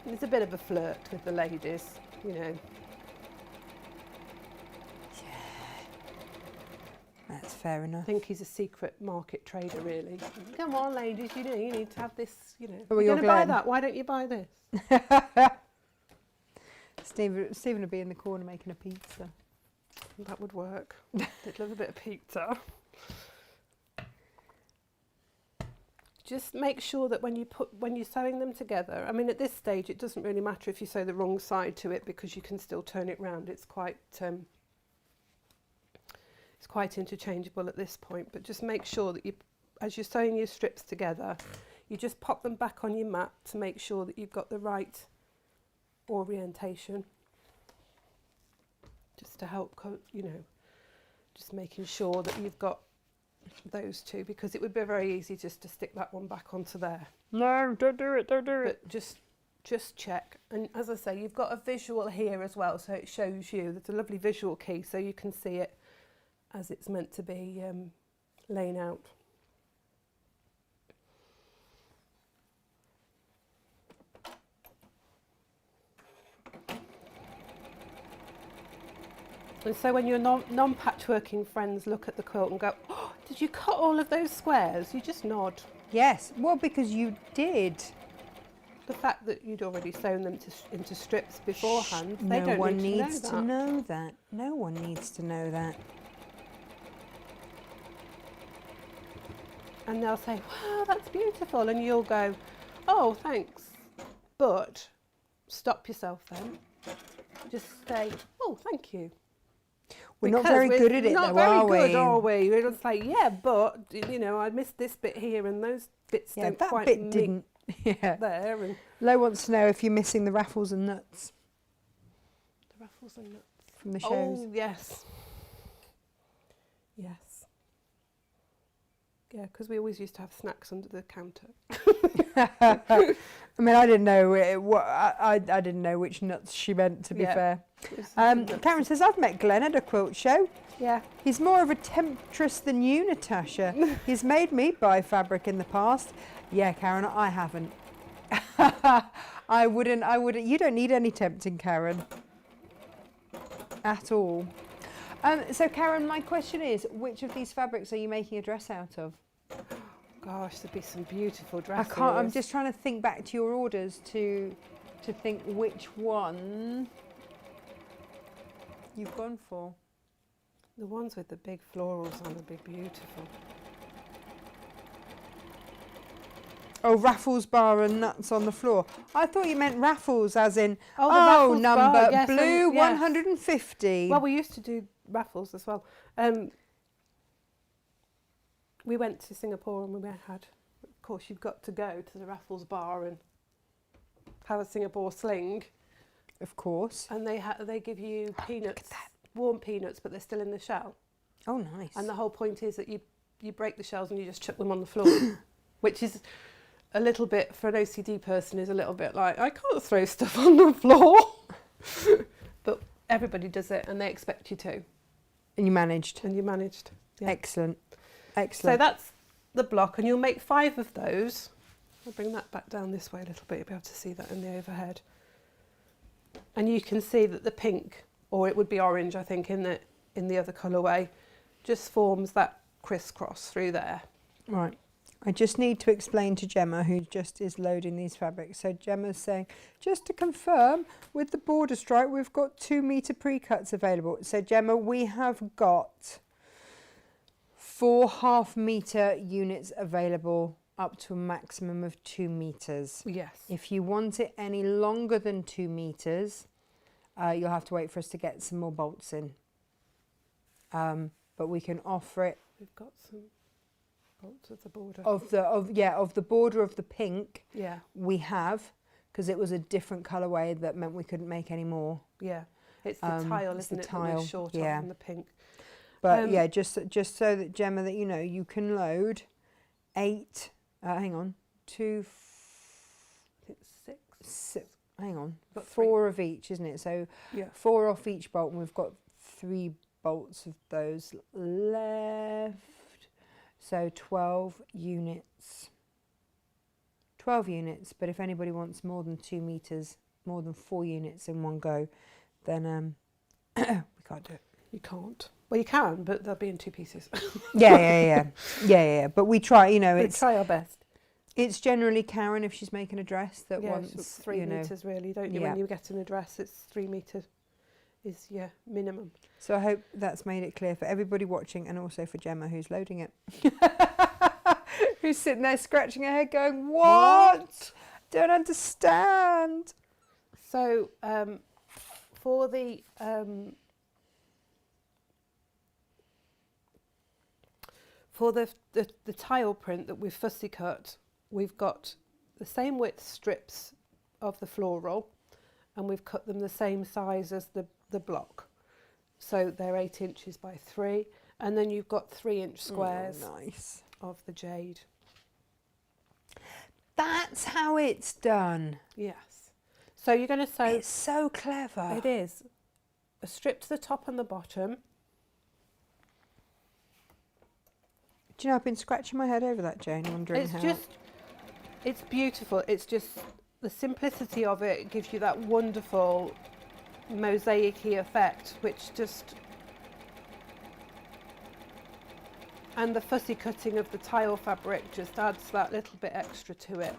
He's a bit of a flirt with the ladies, you know. That's fair I enough. think he's a secret market trader, really. Come on, ladies, you know, you need to have this, you know. Oh, You're you're going to buy Glenn. that, why don't you buy this? Stephen would be in the corner making a pizza. That would work. They'd love a bit of pizza. Just make sure that when you're sewing them together, I mean, at this stage, it doesn't really matter if you sew the wrong side to it because you can still turn it round. It's quite interchangeable at this point, but just make sure that as you're sewing your strips together, you just pop them back on your mat to make sure that you've got the right orientation. Just to help, you know, just making sure that you've got those two, because it would be very easy just to stick that one back onto there. No, don't do it, don't do it. But just check. And as I say, you've got a visual here as well, so it shows you. There's a lovely visual key, so you can see it as it's meant to be laying out. And so when your non-patchworking friends look at the quilt and go, oh, did you cut all of those squares? You just nod. Yes, well, because you did. The fact that you'd already sewn them into strips beforehand, No they don't one need needs to to know that. know that. No one needs to know that. And they'll say, wow, that's beautiful. And you'll go, oh, thanks. But stop yourself then. Just say, oh, thank you. We're not Because very good at it, not though, very are good, we? are we? We're just like, yeah, but, you know, I missed this bit here and those bits Yeah, don't that quite bit meet didn't. Yeah. there. And Lo wants to know if you're missing the raffles and nuts the ruffles and nuts. from the shows. Oh, yes. Yes. Yeah, because we always used to have snacks under the counter. I mean, I didn't know I didn't know which nuts she meant, to be Yeah. fair. It was nuts. Karen says, I've met Glenn at a quilt show. Yeah. He's more of a temptress than you, Natasha. He's made me buy fabric in the past. Yeah, Karen, I haven't. I wouldn't. You don't need any tempting, Karen. At all. So, Karen, my question is, which of these fabrics are you making a dress out of? Gosh, there'd be some beautiful I dresses. can't. I'm just trying to think back to your orders to think which one you've gone for. The ones with the big florals on would be beautiful. Oh, raffles bar and nuts on the floor. I thought you meant raffles as in, Oh, the raffles number bar, yes, blue, yes. 150. Well, we used to do raffles as well. We went to Singapore and we had, of course, you've got to go to the raffles bar and have a Singapore sling. Of course. And they give you peanuts, warm peanuts, but they're still in the shell. Oh, nice. And the whole point is that you break the shells and you just chuck them on the floor, which is a little bit, for an OCD person, is a little bit like, I can't throw stuff on the floor. But everybody does it and they expect you to. And you managed. And you managed. Yeah. Excellent. So Excellent. that's the block, and you'll make 5 of those. I'll bring that back down this way a little bit, you'll be able to see that in the overhead. And you can see that the pink, or it would be orange, I think, in the other colourway, just forms that crisscross through there. Right. I just need to explain to Gemma, who just is loading these fabrics. So Gemma's saying, just to confirm, with the border stripe, we've got 2 metre pre-cuts available. So Gemma, we have got 4 half-metre units available up to a maximum of 2 metres. Yes. If you want it any longer than 2 metres, you'll have to wait for us to get some more bolts in. But we can offer it. We've got some bolts of the border. Of the border of the pink. Yeah. We have, because it was a different colourway that meant we couldn't make any more. Yeah. It's the tile, it's isn't the it? tile, That we're short yeah. of in the pink. But yeah, just so that Gemma, that you know, you can load 8. Hang on, 2. I think 6. Hang on, Got 4 of each, isn't it? So Yeah. 4 off each bolt, and we've got 3 bolts of those left. So 12 units. 12 units, but if anybody wants more than 2 metres, more than 4 units in one go, then we can't do it. You can't. Well, you can, but they'll be in 2 pieces. Yeah. But we try, you know, We it's try our best. it's generally Karen, if she's making a dress, that Yeah, wants it's 3 you know. metres really, don't you? Yeah. When you get in a dress, it's 3 metres is minimum. So I hope that's made it clear for everybody watching, and also for Gemma, who's loading it. Who's sitting there scratching her head going, what? Don't understand. So for the tile print that we've fussy cut, we've got the same width strips of the floral, and we've cut them the same size as the block. So they're 8 inches by 3, and then you've got 3-inch squares Nice. of the jade. That's how it's done. Yes. So you're going to sew. It's so clever. It is. A strip to the top and the bottom. Do you know, I've been scratching my head over that, Jane, wondering It's how. just, it's beautiful. It's just the simplicity of it gives you that wonderful mosaic-y effect, which just, and the fussy cutting of the tile fabric just adds that little bit extra to it.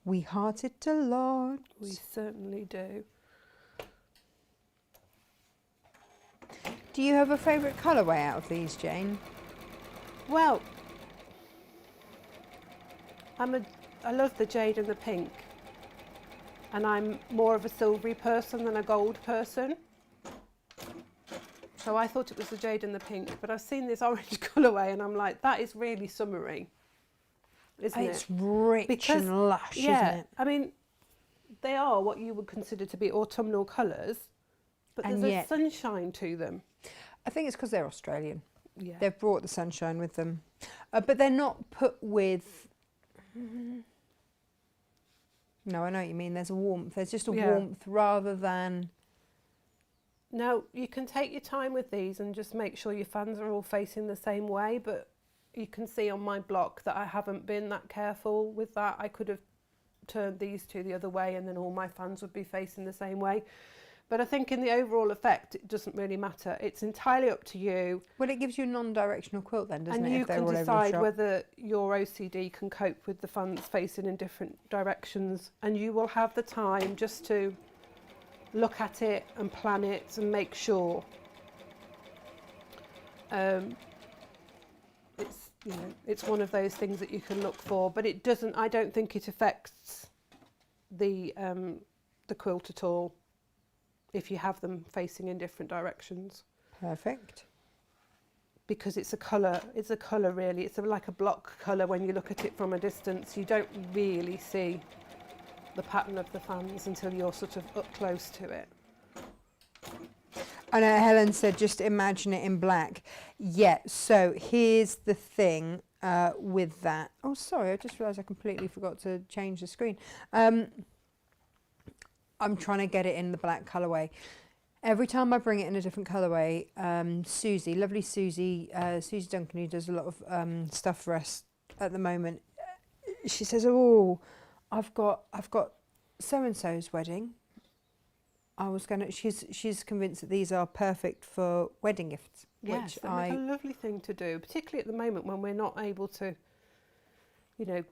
We heart it a lot. We certainly do. Do you have a favourite colourway out of these, Jane? Well, I love the jade and the pink, and I'm more of a silvery person than a gold person. So I thought it was the jade and the pink, but I've seen this orange colourway and I'm like, that is really summery, isn't it? It's rich and lush, isn't it? I mean, they are what you would consider to be autumnal colours, but And there's yet- a sunshine to them. I think it's because they're Australian. Yeah. They've brought the sunshine with them. But they're not put with... No, I know what you mean. There's a warmth. There's just a Yeah. warmth rather than... Now, you can take your time with these and just make sure your fans are all facing the same way, but you can see on my block that I haven't been that careful with that. I could have turned these two the other way and then all my fans would be facing the same way. But I think in the overall effect, it doesn't really matter. It's entirely up to you. Well, it gives you a non-directional quilt then, doesn't And it? you if they're can all over the decide shop? whether your OCD can cope with the fans facing in different directions. And you will have the time just to look at it and plan it and make sure. It's one of those things that you can look for, but it doesn't. I don't think it affects the quilt at all if you have them facing in different directions, Perfect. because it's a colour. It's a colour really. It's like a block colour when you look at it from a distance. You don't really see the pattern of the fans until you're sort of up close to it. I know Helen said just imagine it in black. Yeah, so here's the thing with that. Oh, sorry, I just realised I completely forgot to change the screen. I'm trying to get it in the black colourway. Every time I bring it in a different colourway, Susie, lovely Susie, Susie Duncan, who does a lot of stuff for us at the moment. She says, "Oh, I've got so and so's wedding. She's convinced that these are perfect for wedding gifts." Yes, which that's a lovely thing to do, particularly at the moment when we're not able to, you know,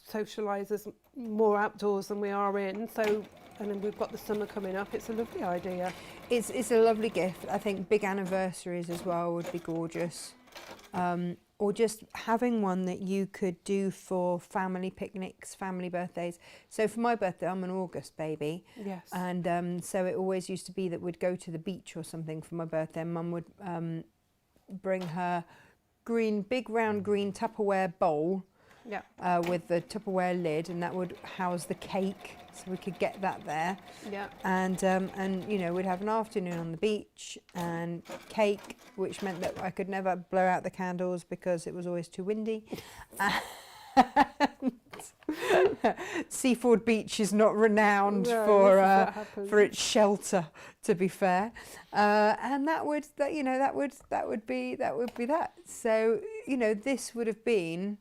socialise as more outdoors than we are in. So, and then we've got the summer coming up. It's a lovely idea. It's a lovely gift. I think big anniversaries as well would be gorgeous. Or just having one that you could do for family picnics, family birthdays. So for my birthday, I'm an August baby. Yes. And so it always used to be that we'd go to the beach or something for my birthday, and Mum would bring her big round green Tupperware bowl Yeah. with the Tupperware lid, and that would house the cake, so we could get that there. Yeah. And you know, we'd have an afternoon on the beach and cake, which meant that I could never blow out the candles because it was always too windy. And Seaford Beach is not renowned for its shelter, to be fair. And that would be that. So, you know, this would have been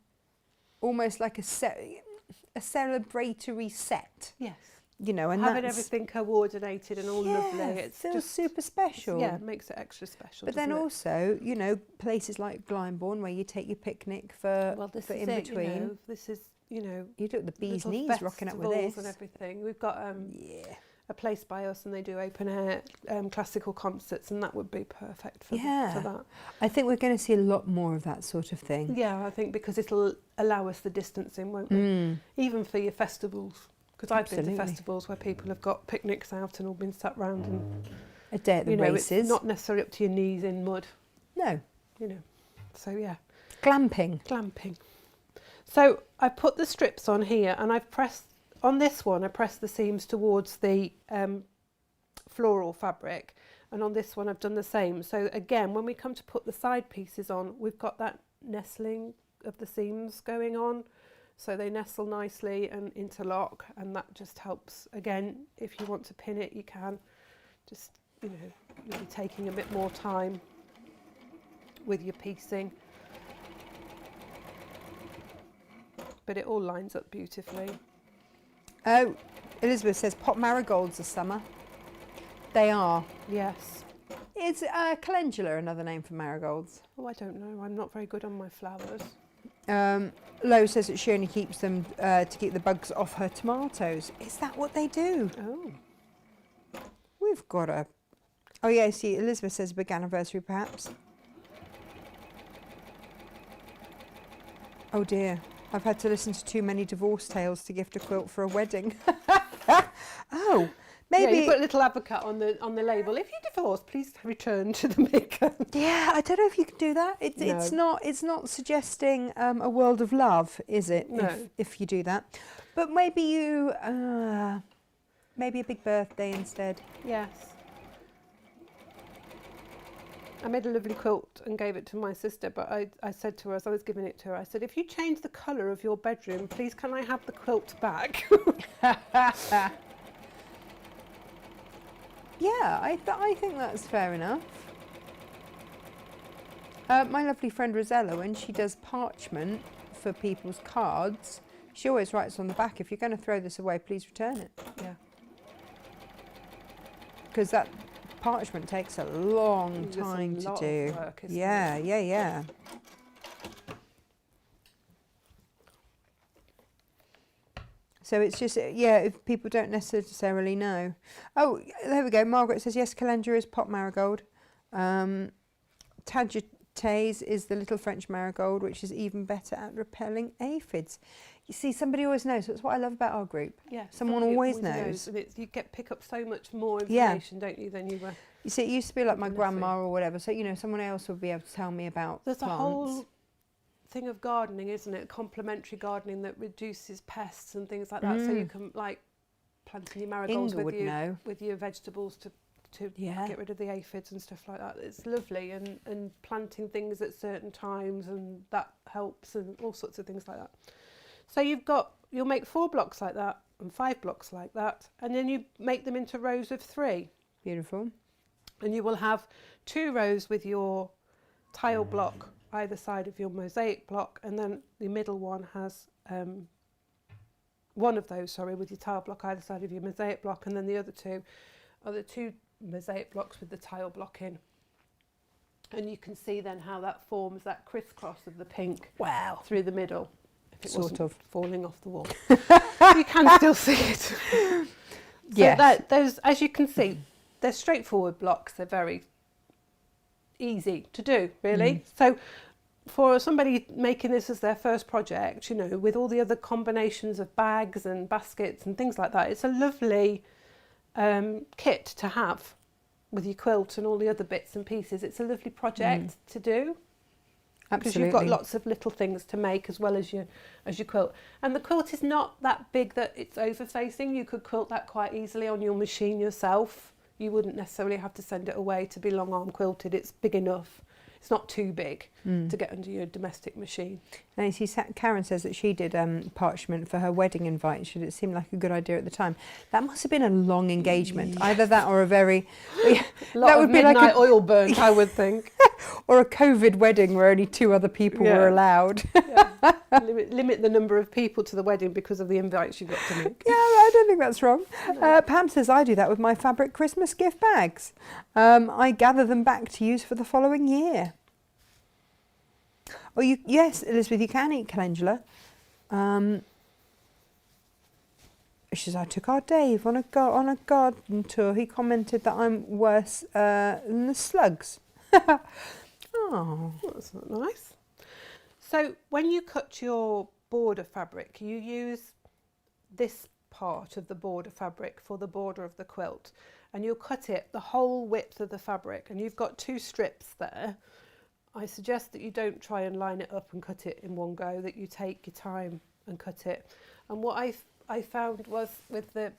almost like a celebratory set. Yes. You know, and having that's, everything coordinated and all lovely. It feels just super special. Yeah, it makes it extra special. But then doesn't it? also, you know, places like Glyndebourne where you take your picnic for this in is between. It, you know, this is, you know, You look at the bee's little knees rocking up with festivals this. and everything. We've got Yeah. a place by us, and they do open air classical concerts, and that would be perfect for that. I think we're going to see a lot more of that sort of thing. Yeah, I think because it'll allow us the distancing, won't it? Even for your festivals. Because I've been Absolutely. to festivals where people have got picnics out and all been sat round and, A day at the you know, races. it's not necessarily up to your knees in mud, No. you know. So, yeah. Glamping. Glamping. So I put the strips on here, and I've pressed, on this one, I pressed the seams towards the floral fabric, and on this one I've done the same. So again, when we come to put the side pieces on, we've got that nestling of the seams going on. So they nestle nicely and interlock, and that just helps. Again, if you want to pin it, you can. Just, you know, you'll be taking a bit more time with your piecing. But it all lines up beautifully. Oh, Elizabeth says pot marigolds are summer. They are. Yes. Is calendula another name for marigolds? Oh, I don't know. I'm not very good on my flowers. Lo says that she only keeps them to keep the bugs off her tomatoes. Is that what they do? Oh. We've got a... Oh yeah, see, Elizabeth says big anniversary perhaps. Oh dear, I've had to listen to too many divorce tales to gift a quilt for a wedding. Oh, maybe... Yeah, you put a little advocate on the label. If you divorce, please return to the maker. Yeah, I don't know if you can do that. It's not suggesting a world of love, is it? No. If you do that, but maybe you maybe a big birthday instead. Yes. I made a lovely quilt and gave it to my sister, but I said to her, as I was giving it to her, I said, if you change the colour of your bedroom, please can I have the quilt back? Yeah, I think that's fair enough. My lovely friend Rosella, when she does parchment for people's cards, she always writes on the back, if you're going to throw this away, please return it. Yeah. Because that parchment takes a long It's a time to lot of do. work, isn't Yeah, it? yeah. So it's just, if people don't necessarily know. Oh, there we go. Margaret says, yes, calendula is pot marigold. Tagetes is the little French marigold, which is even better at repelling aphids. You see, somebody always knows. That's what I love about our group. Yeah. Someone somebody always knows. And you pick up so much more Yeah. information, don't you, than you were. You see, it used to be like my Nothing. grandma or whatever. So, someone else would be able to tell me about There's plants. a whole thing of gardening, isn't it? Complementary gardening that reduces pests and things like that. So you can, like, planting your marigolds Inga would know. with your vegetables to get rid of the aphids and stuff like that. It's lovely, and planting things at certain times, and that helps, and all sorts of things like that. So you'll make 4 blocks like that and 5 blocks like that, and then you make them into rows of 3. Beautiful. And you will have 2 rows with your tile block either side of your mosaic block, and then the middle one has one of those, with your tile block either side of your mosaic block, and then the other two are the two mosaic blocks with the tile block in. And you can see then how that forms that crisscross of the pink through the middle. If it wasn't falling off the wall. You can still see it. So Yes. those, as you can see, they're straightforward blocks. They're very easy to do, really. So for somebody making this as their first project, you know, with all the other combinations of bags and baskets and things like that, it's a lovely kit to have with your quilt and all the other bits and pieces. It's a lovely project to do. Because you've got lots of little things to make as well as your quilt. And the quilt is not that big that it's over-facing. You could quilt that quite easily on your machine yourself. You wouldn't necessarily have to send it away to be long arm quilted. It's big enough. It's not too big to get under your domestic machine. And you see, Karen says that she did parchment for her wedding invite. Should it seem like a good idea at the time? That must have been a long engagement. Either that or a very... That would be like oil burnt, I would think. Or a COVID wedding where only 2 other people were allowed. Limit the number of people to the wedding because of the invites you've got to make. Yeah, I don't think that's wrong. No. Pam says, I do that with my fabric Christmas gift bags. I gather them back to use for the following year. Oh, yes, Elizabeth, you can eat calendula. She says, I took our Dave on a garden tour. He commented that I'm worse than the slugs. Oh, that's not nice. So when you cut your border fabric, you use this part of the border fabric for the border of the quilt, and you'll cut it the whole width of the fabric, and you've got 2 strips there. I suggest that you don't try and line it up and cut it in one go, that you take your time and cut it. And what I found was with the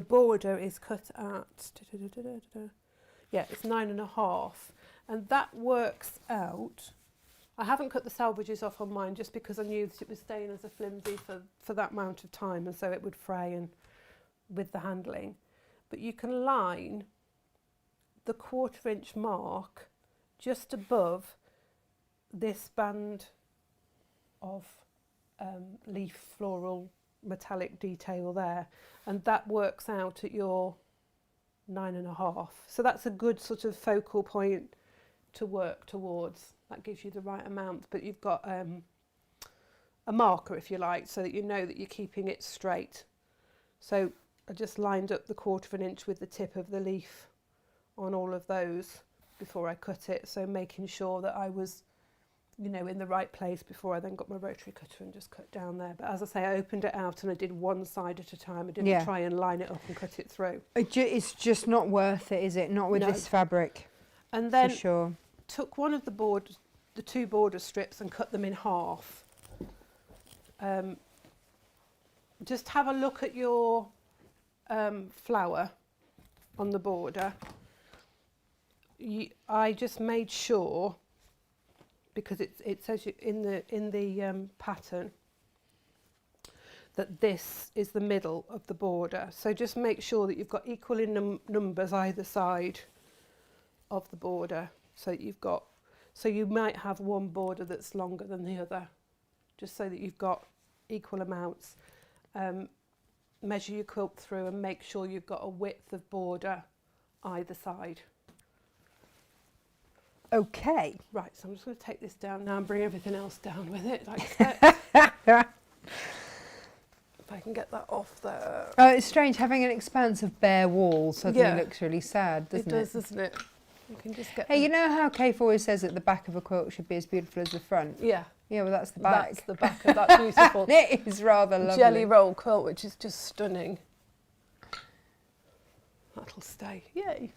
border is cut at, it's 9.5, and that works out. I haven't cut the salvages off on mine just because I knew that it was staying as a flimsy for that amount of time, and so it would fray and with the handling. But you can line the 1/4 inch mark just above this band of leaf floral metallic detail there, and that works out at your 9.5. So that's a good sort of focal point to work towards. That gives you the right amount, but you've got a marker, if you like, so that you know that you're keeping it straight. So I just lined up the 1/4 inch with the tip of the leaf on all of those before I cut it, so making sure that I was, you know, in the right place before I then got my rotary cutter and just cut down there. But as I say, I opened it out and I did one side at a time. I didn't try and line it up and cut it through. It's just not worth it, is it? Not with this fabric. And then for sure. Took one of the 2 border strips and cut them in half. Just have a look at your flower on the border. I just made sure, because it says in the pattern that this is the middle of the border. So just make sure that you've got equal in numbers either side of the border. So you might have one border that's longer than the other, just so that you've got equal amounts. Measure your quilt through and make sure you've got a width of border either side. Okay. Right, so I'm just going to take this down now and bring everything else down with it, like so. If I can get that off there. Oh, it's strange having an expanse of bare walls suddenly looks really sad, doesn't it? It does, doesn't it? You can just get. Hey, you know how Kate always says that the back of a quilt should be as beautiful as the front? Yeah. Yeah, well, that's the back. That's the back of that beautiful It is rather lovely. jelly roll quilt, which is just stunning. That'll stay. Yay.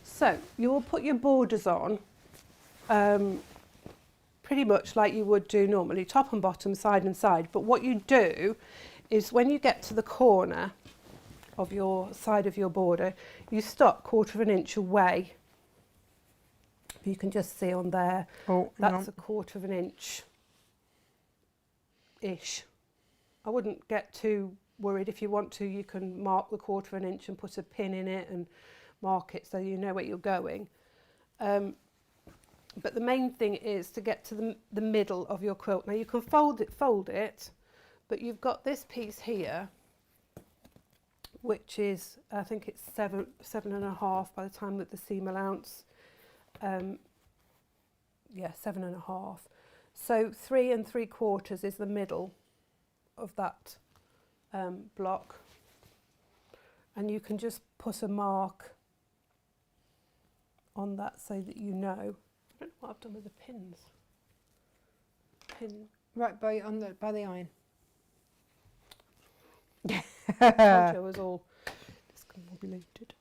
So you will put your borders on pretty much like you would do normally, top and bottom, side and side. But what you do is when you get to the corner of your side of your border, you stop 1/4 inch away. You can just see on there, that's a 1/4 inch-ish. I wouldn't get too worried. If you want to, you can mark the 1/4 inch and put a pin in it, mark it so you know where you're going. But the main thing is to get to the middle of your quilt. Now you can fold it, but you've got this piece here, which is, I think it's 7.5 by the time with the seam allowance. Yeah, 7.5. So 3 3/4 is the middle of that block. And you can just put a mark on that so that you know. I don't know what I've done with the pins. Right by the iron. Mojo was all discombobulated.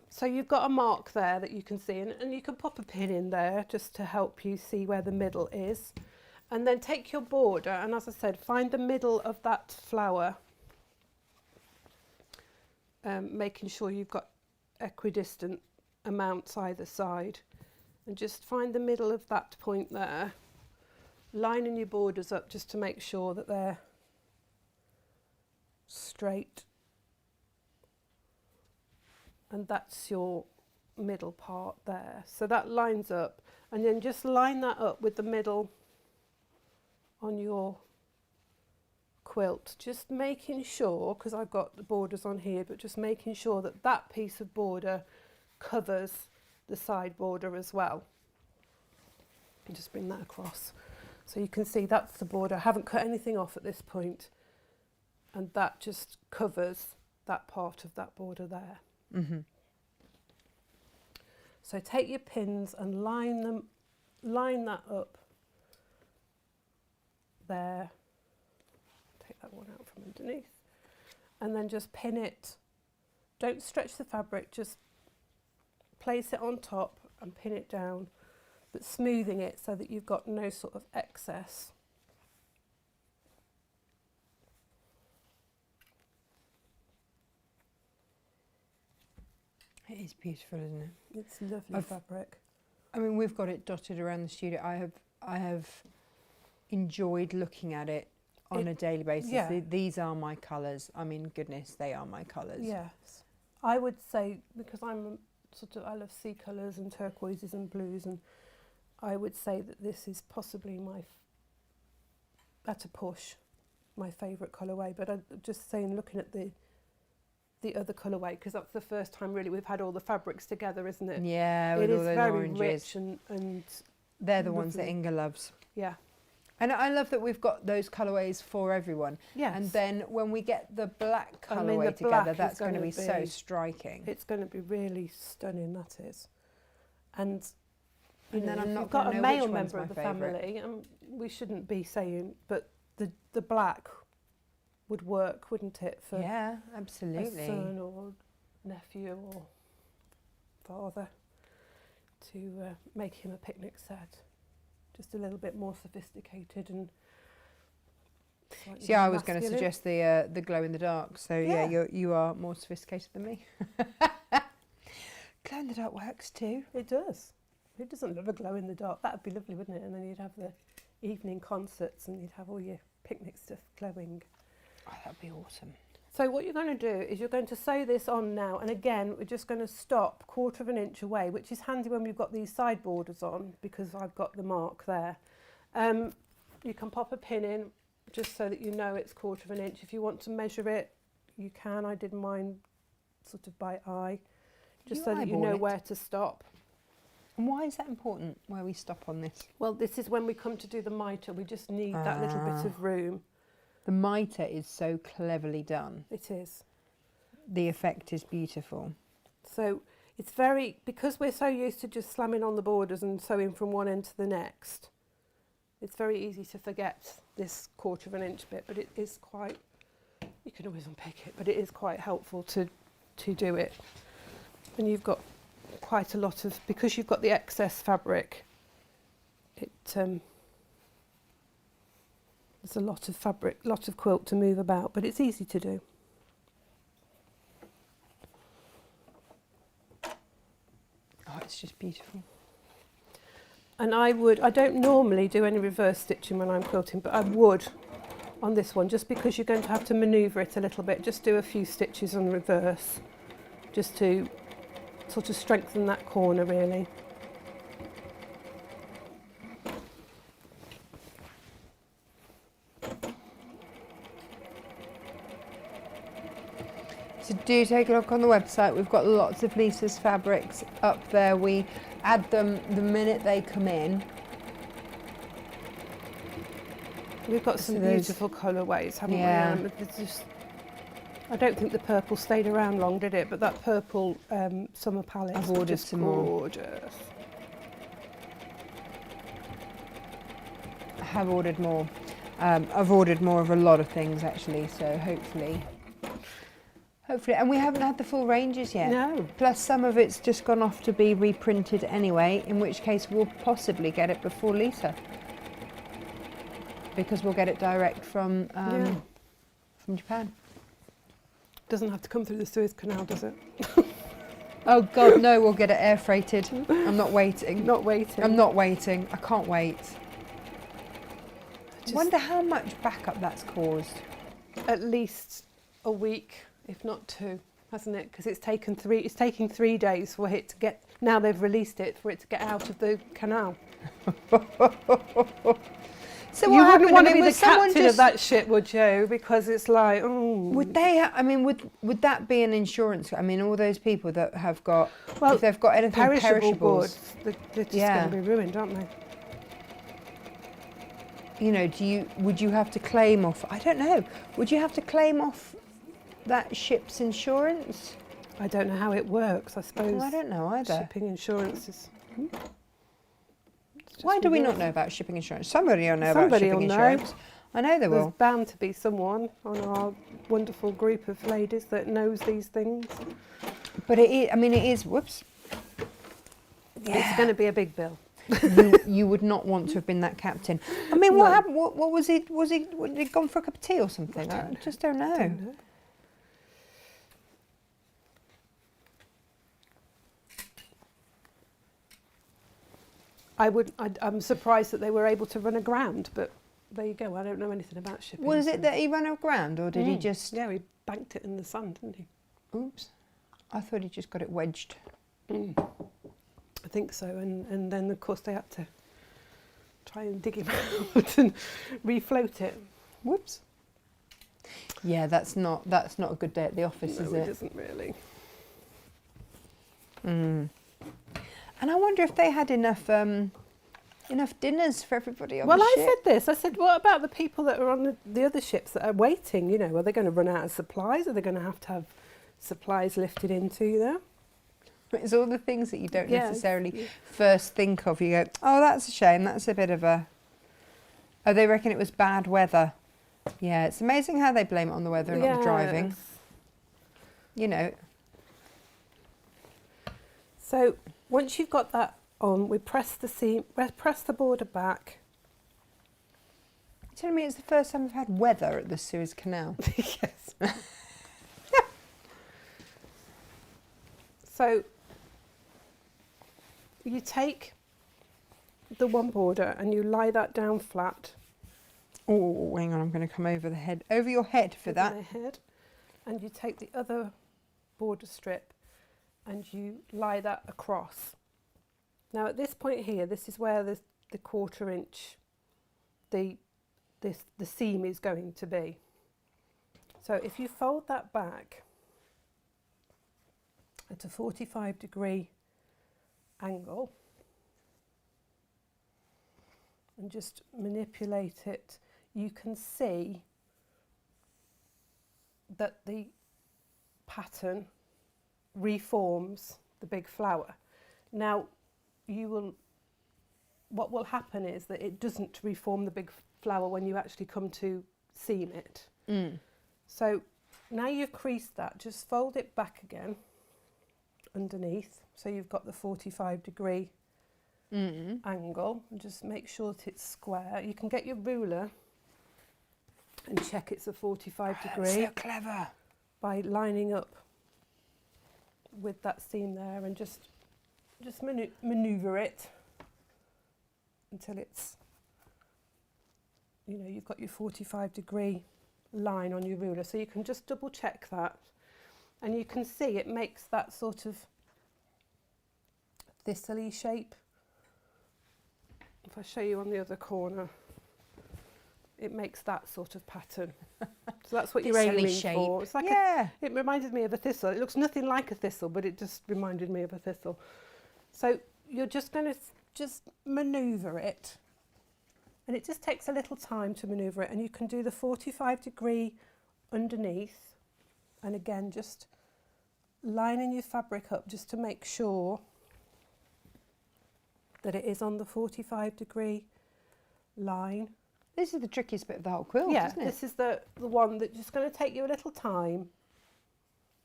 So you've got a mark there that you can see, and you can pop a pin in there just to help you see where the middle is. And then take your border, and as I said, find the middle of that flower, making sure you've got equidistant amounts either side, and just find the middle of that point there, lining your borders up just to make sure that they're straight, and that's your middle part there. So that lines up, and then just line that up with the middle on your quilt, just making sure, because I've got the borders on here, but just making sure that that piece of border covers the side border as well. And just bring that across so you can see that's the border. I haven't cut anything off at this point, and that just covers that part of that border there. Mm-hmm. So take your pins and line that up there. Take that one out from underneath, and then just pin it. Don't stretch the fabric, just place it on top and pin it down, but smoothing it so that you've got no sort of excess. It is beautiful, isn't it? It's lovely fabric. I mean, we've got it dotted around the studio. I have enjoyed looking at it on a daily basis. Yeah. These are my colours. I mean, goodness, they are my colours. Yes, I would say, because I love sea colours and turquoises and blues, and I would say that this is possibly at a push, my favourite colourway. But I'm just saying, looking at the other colourway, because that's the first time really we've had all the fabrics together, isn't it? Yeah, with it all is those very oranges. rich and They're the ones that lovely. Inga loves. Yeah. And I love that we've got those colourways for everyone. Yes. And then when we get the black I mean, colourway the together, black that's is going to gonna be so striking. It's going to be really stunning, that is. And And then if I'm not you've got gonna a know male which one's member my of the favourite. family, we shouldn't be saying, but the black would work, wouldn't it, for Yeah, a absolutely. son or nephew or father, to make him a picnic set. Just a little bit more sophisticated and slightly See, I more was going to masculine. suggest the glow in the dark. So yeah, Yeah. you are more sophisticated than me. Glow in the dark works too. It does. Who doesn't love a glow in the dark? That would be lovely, wouldn't it? And then you'd have the evening concerts and you'd have all your picnic stuff glowing. Oh, that'd be awesome. So what you're going to do is you're going to sew this on now, and again we're just going to stop 1/4 inch away, which is handy when we've got these side borders on, because I've got the mark there. You can pop a pin in just so that you know it's 1/4 inch. If you want to measure it, you can. I did mine sort of by eye, just You so that you know eyeball it. where to stop. And why is that important, where we stop on this? Well, this is when we come to do the mitre. We just need that little bit of room. The mitre is so cleverly done. It is. The effect is beautiful. So it's very, because we're so used to just slamming on the borders and sewing from one end to the next, it's very easy to forget this 1/4 inch bit, but it is quite, you can always unpick it, but it is quite helpful to do it. And you've got quite a lot of, because you've got the excess fabric, there's a lot of fabric, lot of quilt to move about, but it's easy to do. Oh, it's just beautiful. And I don't normally do any reverse stitching when I'm quilting, but I would on this one, just because you're going to have to manoeuvre it a little bit. Just do a few stitches on reverse, just to sort of strengthen that corner really. So do take a look on the website. We've got lots of Lisa's fabrics up there. We add them the minute they come in. We've got some So those- beautiful colourways, haven't Yeah. we? It's just, I don't think the purple stayed around long, did it? But that purple summer palette I've is ordered just some more. gorgeous. I have ordered more. I've ordered more of a lot of things actually, so hopefully, and we haven't had the full ranges yet. No. Plus some of it's just gone off to be reprinted anyway, in which case we'll possibly get it before Lisa. Because we'll get it direct from Japan. Doesn't have to come through the Suez Canal, does it? Oh God, no, we'll get it air freighted. I'm not waiting. Not waiting. I'm not waiting. I can't wait. Just- Wonder how much backup that's caused. At least a week, if not 2, hasn't it? Because it's taken 3. It's taking 3 days for it to get. Now they've released it for it to get out of the canal. So You what wouldn't happened? want I to mean, be the was someone captain just, of that ship, would you? Because it's like, oh. Would they? I mean, would that be an insurance? I mean, all those people that have got, Well, if they've got anything perishable perishables, goods, they're just Yeah. going to be ruined, aren't they? you know, would you have to claim off? I don't know. Would you have to claim off that ship's insurance? I don't know how it works. I suppose Well, I don't know either. shipping insurance is. it's just Why do we not reversed. know about shipping insurance? Somebody will know about Somebody shipping will know. insurance. I know they There's will. bound to be someone on our wonderful group of ladies that knows these things. But it is. I mean, it is. Whoops. It's going to be a big bill. You would not want to have been that captain. I mean, what No. happened? What was he? Was he? Had he gone for a cup of tea or something? I just don't know. Don't know. I'm surprised that they were able to run aground, but there you go. I don't know anything about shipping. Was it so- that he ran aground, or did he Mm. just? Yeah, he banked it in the sand, didn't he? Oops. I thought he just got it wedged. I think so. And then, of course, they had to try and dig him out and refloat it. Whoops. Yeah, that's not a good day at the office, No, is it it? isn't really. Mm. And I wonder if they had enough dinners for everybody on Well, the I ship. said this. I said, what about the people that are on the other ships that are waiting? You know, are they going to run out of supplies? Are they going to have supplies lifted into you there? It's all the things that you don't Yeah, necessarily first think of. You go, oh, that's a shame. That's a bit of a... Oh, they reckon it was bad weather. Yeah, it's amazing how they blame it on the weather and not the driving. Yes. You know. So once you've got that on, we press the seam, press the border back. You're telling me it's the first time we've had weather at the Suez Canal? Yes. So you take the one border and you lie that down flat. Oh, hang on, I'm going to come over your head for over that. the head, and you take the other border strip and you lie that across. Now at this point here, this is where the 1/4 inch the seam is going to be. So if you fold that back at a 45-degree angle and just manipulate it, you can see that the pattern reforms the big flower. Now what will happen is that it doesn't reform the big flower when you actually come to seam it. Mm. So now you've creased that, just fold it back again underneath, so you've got the 45-degree angle, and just make sure that it's square. You can get your ruler and check it's a 45-degree So clever. by lining up with that seam there, and just maneuver it until it's, you know, you've got your 45-degree line on your ruler. So you can just double check that, and you can see it makes that sort of thistle-y shape. If I show you on the other corner, it makes that sort of pattern. So that's what you're Thistle-y aiming shape. for. It's like Yeah. it reminded me of a thistle. It looks nothing like a thistle, but it just reminded me of a thistle. So you're just going to just manoeuvre it. And it just takes a little time to manoeuvre it. And you can do the 45-degree underneath. And again, just lining your fabric up just to make sure that it is on the 45-degree line. This is the trickiest bit of the whole quilt, Yeah, isn't it? this is the one that's just going to take you a little time.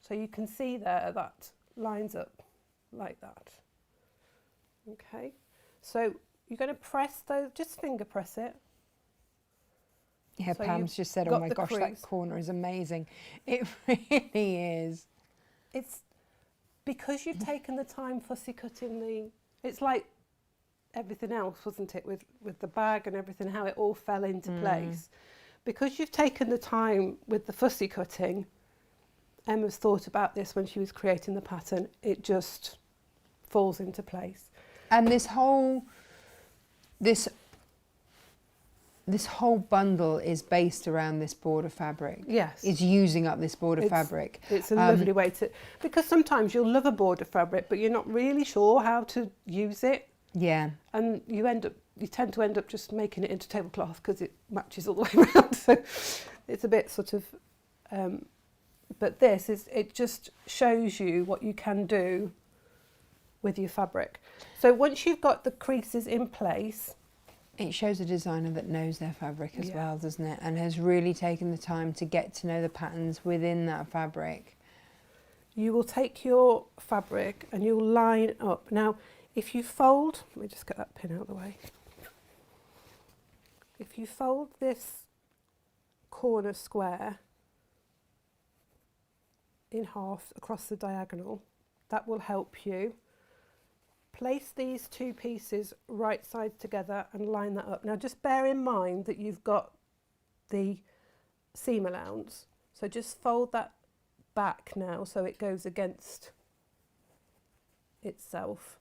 So you can see there that lines up like that. Okay, so you're going to press those, just finger press it. Yeah, So Pam's you've just said, oh got my the gosh, that crease. corner is amazing. It really is. It's because you've taken the time fussy cutting the, it's like everything else, wasn't it, with the bag and everything, how it all fell into place. Because you've taken the time with the fussy cutting, Emma's thought about this when she was creating the pattern, it just falls into place. And this whole bundle is based around this border fabric. Yes. Is using up this border fabric. It's a lovely way to, because sometimes you'll love a border fabric, but you're not really sure how to use it. Yeah. And you tend to end up just making it into tablecloth because it matches all the way around. So it's a bit sort of, but it just shows you what you can do with your fabric. So once you've got the creases in place, It shows a designer that knows their fabric as Yeah. well, doesn't it? And has really taken the time to get to know the patterns within that fabric. you will take your fabric and you'll line up. Now, if you fold, let me just get that pin out of the way. If you fold this corner square in half across the diagonal, that will help you. Place these two pieces right sides together and line that up. Now just bear in mind that you've got the seam allowance, so just fold that back now so it goes against itself.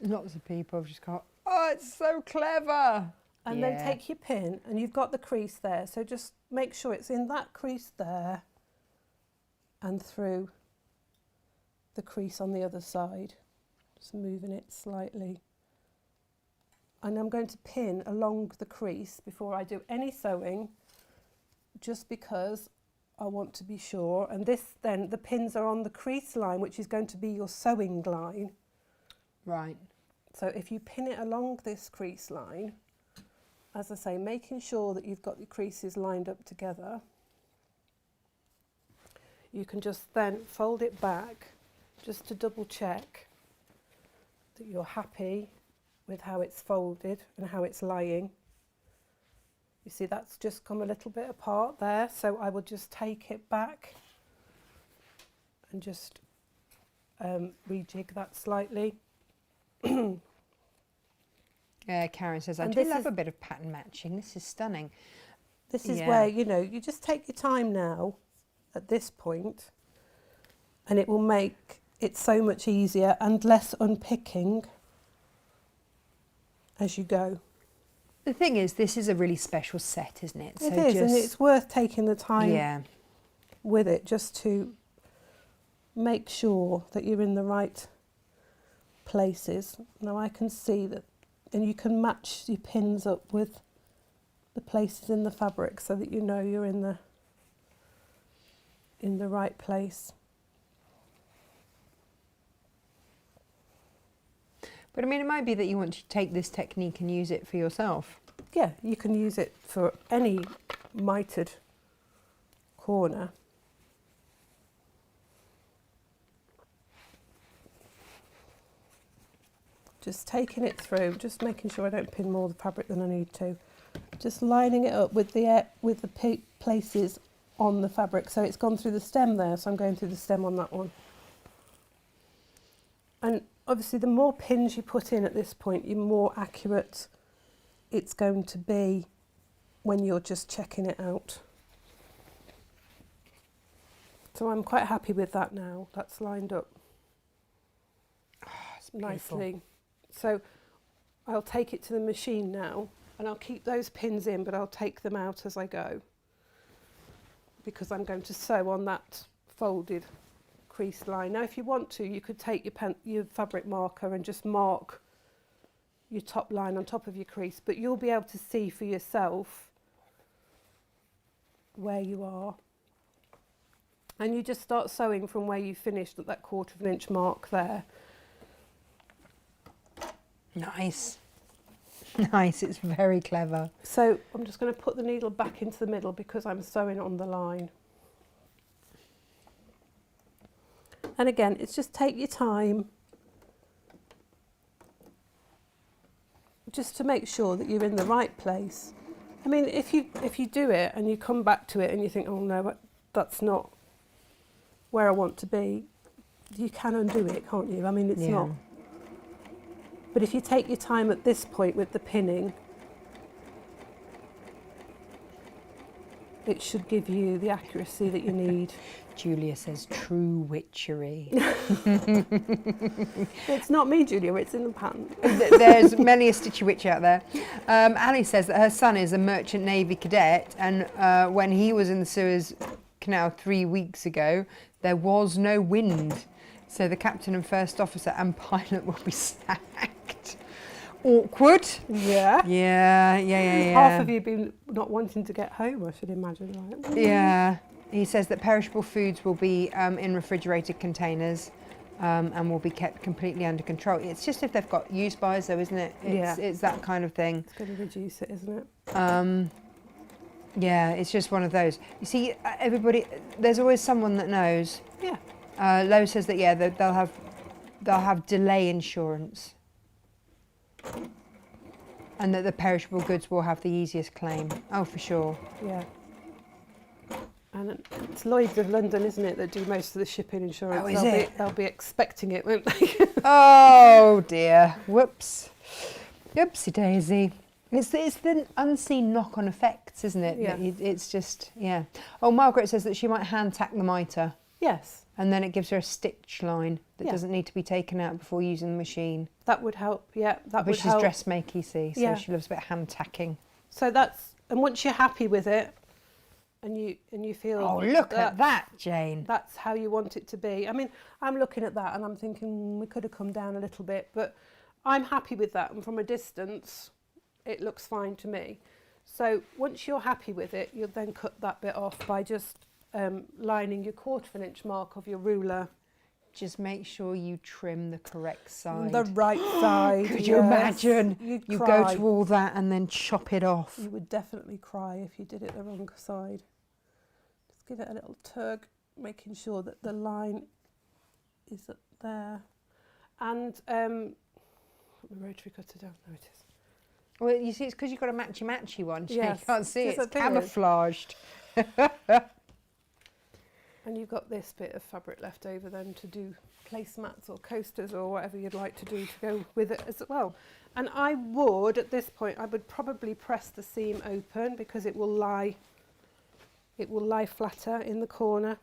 Lots of people have just gone, oh, it's so clever. And then take your pin and you've got the crease there, so just make sure it's in that crease there and through the crease on the other side. Just moving it slightly. And I'm going to pin along the crease before I do any sewing, just because I want to be sure. And this then, the pins are on the crease line, which is going to be your sewing line. Right. So if you pin it along this crease line, as I say, making sure that you've got your creases lined up together, you can just then fold it back just to double check that you're happy with how it's folded and how it's lying. You see that's just come a little bit apart there, so I will just take it back and just rejig that slightly. Karen says, I And do this love is- a bit of pattern matching. This is stunning. This is Yeah. where, you just take your time now at this point, and it will make it so much easier and less unpicking as you go. The thing is, this is a really special set, isn't it? It is, and it's worth taking the time yeah. with it just to make sure that you're in the right places. Now I can see that, and you can match your pins up with the places in the fabric so that you know you're in the right place. But I mean, it might be that you want to take this technique and use it for yourself. Yeah, you can use it for any mitered corner. Just taking it through, just making sure I don't pin more of the fabric than I need to. Just lining it up with the places on the fabric. So it's gone through the stem there, so I'm going through the stem on that one. And obviously the more pins you put in at this point, the more accurate it's going to be when you're just checking it out. So I'm quite happy with that now. That's lined up. nicely. So I'll take it to the machine now, and I'll keep those pins in, but I'll take them out as I go, because I'm going to sew on that folded crease line. Now if you want to, you could take your fabric marker and just mark your top line on top of your crease, but you'll be able to see for yourself where you are. And you just start sewing from where you finished at that 1/4 inch mark there. Nice. Nice, it's very clever. So I'm just going to put the needle back into the middle because I'm sewing on the line. And again, it's just take your time, just to make sure that you're in the right place. I mean, if you do it and you come back to it and you think, oh no, that's not where I want to be, you can undo it, can't you? I mean, it's not. But if you take your time at this point with the pinning, it should give you the accuracy that you need. Julia says true witchery. It's not me, Julia, it's in the pattern. There's many a stitchy witch out there. Ali says that her son is a merchant navy cadet, and when he was in the Suez Canal 3 weeks ago, there was no wind. So the captain and first officer and pilot will be sacked. Awkward. Yeah. Yeah. Half of you been not wanting to get home, I should imagine, right? Yeah. He says that perishable foods will be in refrigerated containers and will be kept completely under control. It's just if they've got use-bys though, isn't it? It's that kind of thing. It's going to reduce it, isn't it? Yeah, it's just one of those. You see, everybody, there's always someone that knows. Yeah. Lo says that, yeah, they'll have delay insurance. And that the perishable goods will have the easiest claim. Oh, for sure. Yeah. And it's Lloyd's of London, isn't it, that do most of the shipping insurance. Oh, is it? They'll be expecting it, won't they? Oh dear. Whoops. Oopsie daisy. It's the unseen knock-on effects, isn't it? Yeah. It's just, yeah. Oh, Margaret says that she might hand tack the mitre. Yes. And then it gives her a stitch line that Yeah. doesn't need to be taken out before using the machine. That would help, yeah. That But would she's help. dressmaker, see, so Yeah. she loves a bit of hand tacking. So that's, and once you're happy with it, and you feel... Oh, look at that, Jane. That's how you want it to be. I mean, I'm looking at that and I'm thinking we could have come down a little bit, but I'm happy with that. And from a distance, it looks fine to me. So once you're happy with it, you'll then cut that bit off by just lining your 1/4 inch mark of your ruler. Just make sure you trim the correct side. The right side. Could you imagine? You'd You cry. go to all that and then chop it off. You would definitely cry if you did it the wrong side. Just give it a little tug, making sure that the line is up there. And put my rotary cutter down. There it is. Well, you see, it's because you've got a matchy-matchy one. Jane. Yes. You can't see it. Yes, It's I do. camouflaged. And you've got this bit of fabric left over then to do placemats or coasters or whatever you'd like to do to go with it as well. And I would, at this point, I would probably press the seam open because it will lie flatter in the corner.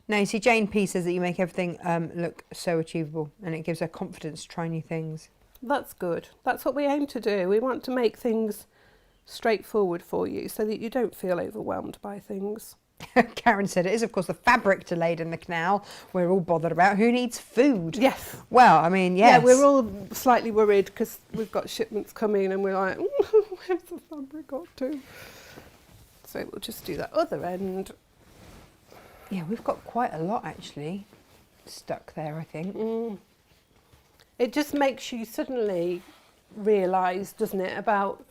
No, you see, Jane P says that you make everything look so achievable and it gives her confidence to try new things. That's good. That's what we aim to do. We want to make things straightforward for you so that you don't feel overwhelmed by things. Karen said it is, of course, the fabric delayed in the canal. We're all bothered about who needs food. Yes. Well, I mean, yes. Yeah, we're all slightly worried because we've got shipments coming and we're like, where's the fabric got to? So we'll just do that other end. Yeah, we've got quite a lot actually stuck there, I think. It just makes you suddenly realise, doesn't it, about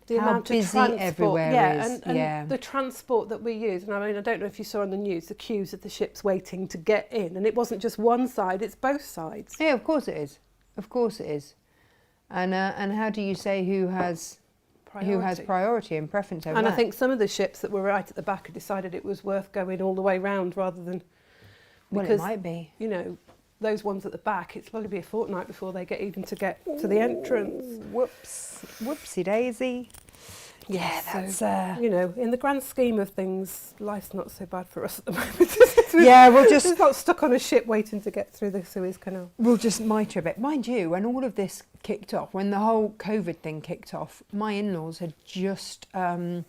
the How amount busy of transport. everywhere is, And yeah. the transport that we use. And I mean, I don't know if you saw on the news the queues of the ships waiting to get in, and it wasn't just one side; it's both sides. Yeah, of course it is. Of course it is. And how do you say who has priority and preference over And that? I think some of the ships that were right at the back had decided it was worth going all the way round rather than Well, because it might be. you know, those ones at the back, it's probably be a fortnight before they get to the entrance. Whoops. Whoopsie daisy. Yeah, So, that's... you know, in the grand scheme of things, life's not so bad for us at the moment. Yeah, we'll just... It's not stuck on a ship waiting to get through the Suez Canal. We'll just mitre a bit. Mind you, when all of this kicked off, when the whole COVID thing kicked off, my in-laws had just gone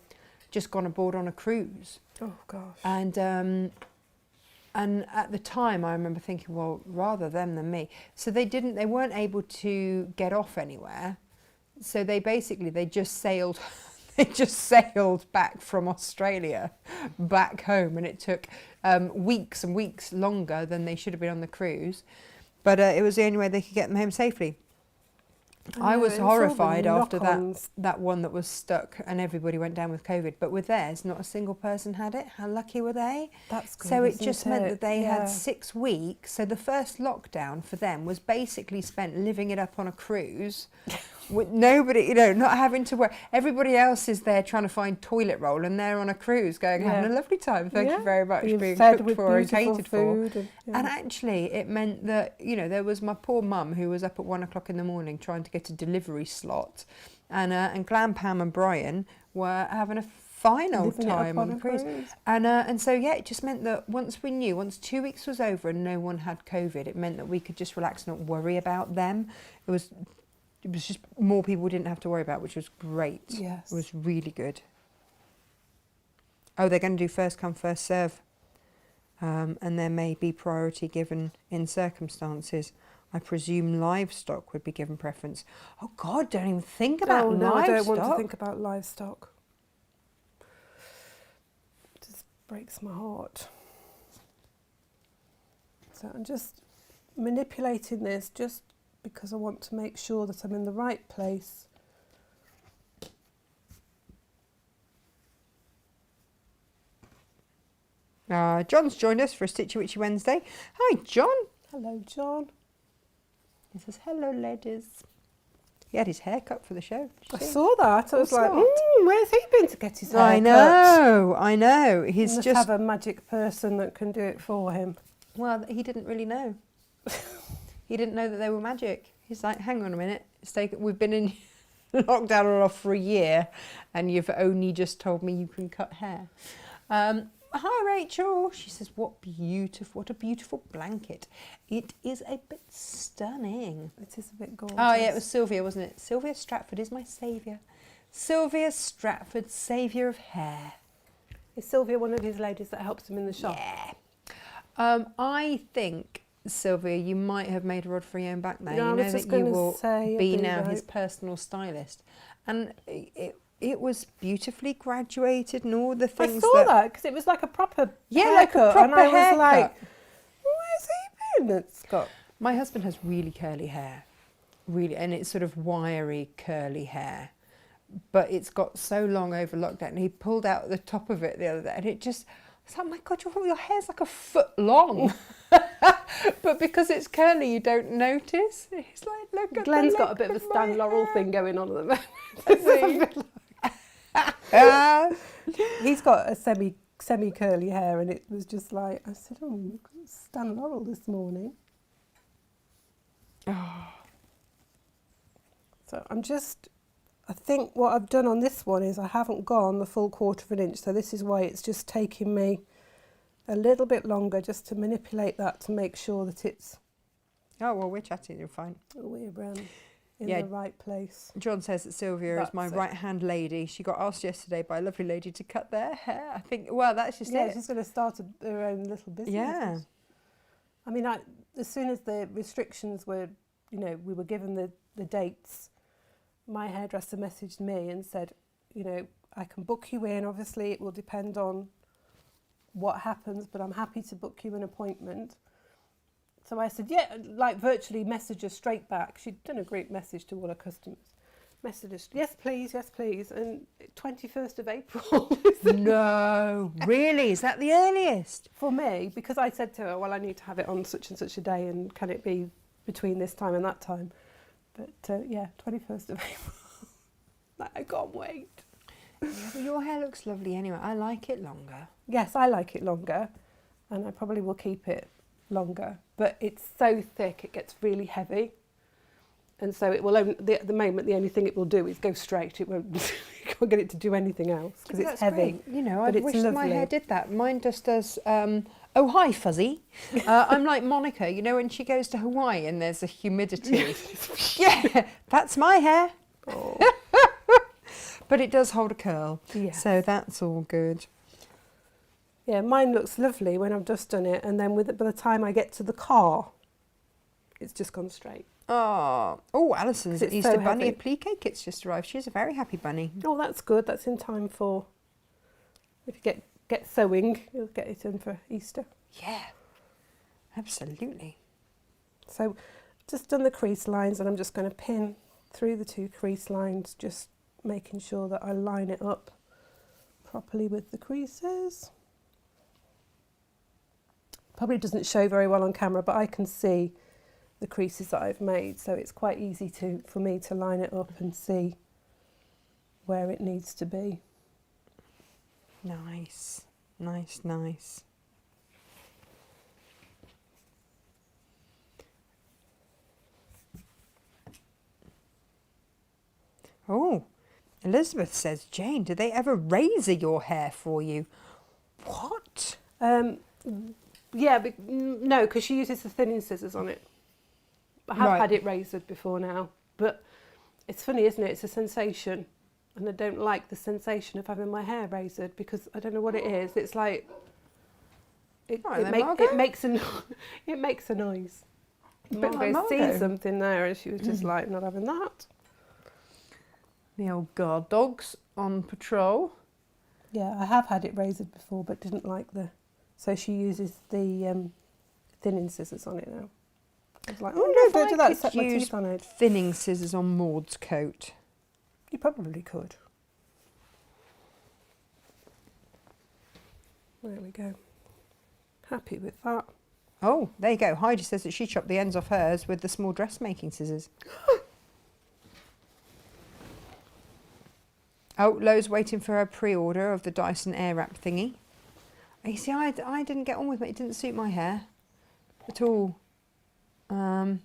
aboard on a cruise. Oh, gosh. And at the time, I remember thinking, well, rather them than me. So they weren't able to get off anywhere. So they just sailed, back from Australia back home, and it took weeks and weeks longer than they should have been on the cruise. But it was the only way they could get them home safely. I was horrified after that one that was stuck and everybody went down with COVID. But with theirs, not a single person had it. How lucky were they? That's good. So it just meant that they Yeah. had 6 weeks. So the first lockdown for them was basically spent living it up on a cruise with nobody, you know, not having to work. Everybody else is there trying to find toilet roll and they're on a cruise going, having a lovely time. Thank you very much, being fed cooked with for and beautiful catered for. food. And actually, it meant that, you know, there was my poor mum who was up at 1 o'clock in the morning trying to get a delivery slot, and Glam, Pam and Brian were having a fine old Living it up time on the cruise. And so, yeah, it just meant that once 2 weeks was over and no one had COVID, it meant that we could just relax and not worry about them. It was just more people we didn't have to worry about, which was great. Yes. It was really good. Oh, they're going to do first come, first serve. And there may be priority given in circumstances. I presume livestock would be given preference. Oh God, don't even think about livestock. No, I don't want to think about livestock. It just breaks my heart. So I'm just manipulating this just because I want to make sure that I'm in the right place. John's joined us for a Stitchy Witchy Wednesday. Hi, John. Hello, John. He says, hello, ladies. He had his hair cut for the show. I saw that. I was like, smart. where's he been to get his hair I know. He's He must just... have a magic person that can do it for him. Well, he didn't really know. He didn't know that they were magic. He's like, hang on a minute. We've been in lockdown and off for a year and you've only just told me you can cut hair. Hi, Rachel. She says, what a beautiful blanket. It is a bit stunning. It is a bit gorgeous. Oh, yeah, it was Sylvia, wasn't it? Sylvia Stratford is my saviour. Sylvia Stratford, saviour of hair. Is Sylvia one of his ladies that helps him in the shop? Yeah. I think, Sylvia, you might have made a rod for your own back there. No, you know that you will be now his personal stylist. And it was beautifally graduated and all the things. I saw that because it was like a proper haircut, like a proper and I was haircut. like, where's he been? It's got. My husband has really curly hair, really, and it's sort of wiry curly hair, but it's got so long over lockdown. And he pulled out the top of it the other day, and it just. I was like, oh my God, your hair's like a foot long. But because it's curly, you don't notice. He's like, look at Glenn's the got a length bit of a my Stan Laurel hair. thing going on at the moment. He's got a semi curly hair, and it was just like, I said, oh, look at Stan Laurel this morning. Oh. So I think what I've done on this one is I haven't gone the full 1/4 inch, so this is why it's just taking me a little bit longer just to manipulate that to make sure that it's Oh, well, we're chatting, you're fine. we're in Yeah. the right place. John says that Sylvia is my That's it. right-hand lady. She got asked yesterday by a lovely lady to cut their hair. I think, well, that's just Yeah, it. she's going to start her own little business. Yeah. I mean, as soon as the restrictions were, we were given the dates, my hairdresser messaged me and said, I can book you in. Obviously, it will depend on what happens, but I'm happy to book you an appointment. So I said, yeah, like virtually message her straight back. She'd done a group message to all her customers. Message her, yes, please. And 21st of April. No, really? Is that the earliest? For me, because I said to her, well, I need to have it on such and such a day, and can it be between this time and that time? But 21st of April. I can't wait. Yeah, but your hair looks lovely anyway. I like it longer. Yes, I like it longer, and I probably will keep it longer. But it's so thick, it gets really heavy. And so it will only, at the moment, the only thing it will do is go straight. It won't, you can't get it to do anything else because it's That's heavy. great. You know, I but it's wish my lovely. hair did that. Mine just does. Oh, hi, Fuzzy. I'm like Monica, you know, when she goes to Hawaii and there's a humidity. Yeah, that's my hair. Oh. But it does hold a curl. Yes. So that's all good. Yeah, mine looks lovely when I've just done it, and then by the time I get to the car, it's just gone straight. Oh, Alison's It's Easter so bunny heavy. applique kit's just arrived. She's a very happy bunny. Oh, that's good. That's in time for, if you get sewing, you'll get it in for Easter. Yeah, absolutely. So just done the crease lines, and I'm just going to pin through the 2 crease lines, just making sure that I line it up properly with the creases. Probably doesn't show very well on camera, but I can see the creases that I've made, so it's quite easy for me to line it up and see where it needs to be. Nice, nice, nice. Oh, Elizabeth says, Jane, do they ever razor your hair for you? What? Yeah, but no, because she uses the thinning scissors on it. I have Right. had it razored before now, but it's funny, isn't it? It's a sensation, and I don't like the sensation of having my hair razored because I don't know what it is. It's like it Right then, Margot. it makes a it makes a noise. Bit like Margot seen Margot. something there, and she was just like, not having that. The old guard dogs on patrol. Yeah, I have had it razored before, but didn't like the. So she uses the thinning scissors on it now. I was like, I oh wonder no, if don't I do that. could Set my use teeth on it. thinning scissors on Maud's coat. You probably could. There we go. Happy with that. Oh, there you go. Heidi says that she chopped the ends off hers with the small dressmaking scissors. Oh, Lo's waiting for her pre-order of the Dyson Airwrap thingy. You see, I didn't get on with it. It didn't suit my hair at all. I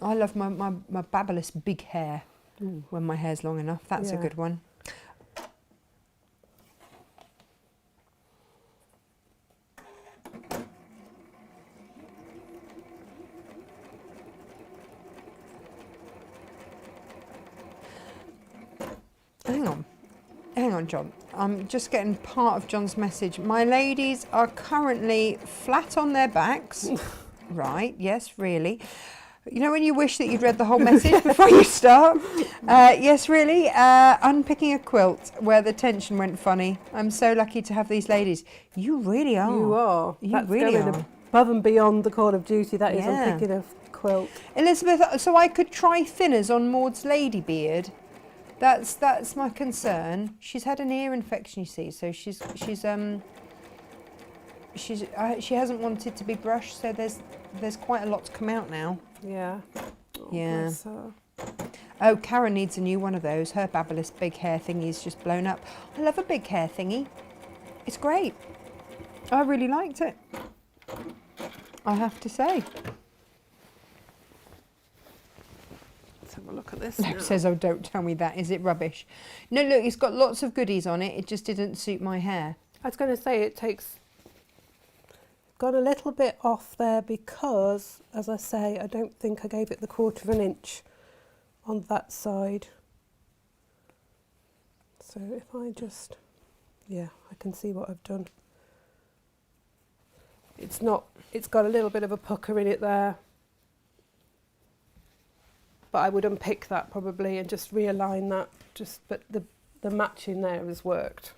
love my babulous big hair when my hair's long enough. That's a Yeah. good one. Hang on, John. I'm just getting part of John's message. My ladies are currently flat on their backs. Right, yes, really. You know when you wish that you'd read the whole message before you start? Yes, really. Unpicking a quilt where the tension went funny. I'm so lucky to have these ladies. You really are. You are. You That's really going are. above and beyond the Call of Duty. That is Yeah. on picking a quilt. Elizabeth, so I could try thinners on Maud's lady beard. That's my concern. She's had an ear infection, you see, so she hasn't wanted to be brushed, so there's quite a lot to come out now. Yeah. Oh, Yeah. bless her. Oh, Karen needs a new one of those. Her babulous big hair thingy's just blown up. I love a big hair thingy. It's great. I really liked it, I have to say. Let's have a look at this. No, now. says, oh, don't tell me that. Is it rubbish? No, look, it's got lots of goodies on it. It just didn't suit my hair. I was going to say it takes. Got a little bit off there because, as I say, I don't think I gave it the 1/4 inch on that side. So if I just, yeah, I can see what I've done. It's got a little bit of a pucker in it there. But I would unpick that probably and just realign that. But the matching there has worked.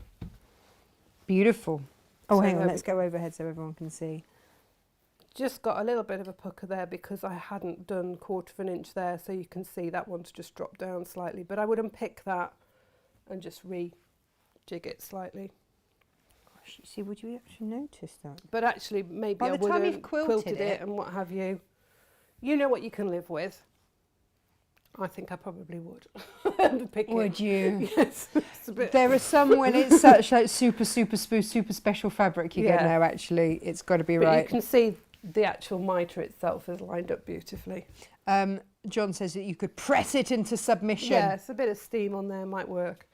Beautiful. Oh, So hang on, there let's we go overhead so everyone can see. Just got a little bit of a pucker there because I hadn't done 1/4 inch there, so you can see that one's just dropped down slightly. But I would unpick that and just rejig it slightly. Gosh, you see, would you actually notice that? But actually, maybe By I the would time have you've quilted it it- and what have you. You know what you can live with. I think I probably would. Pick Would it. you? Yes. It's a bit. There are some when it's such like super special fabric you go, Yeah. no, actually, it's got to be But right. you can see the actual mitre itself is lined up beautifully. John says that you could press it into submission. Yes, a bit of steam on there might work.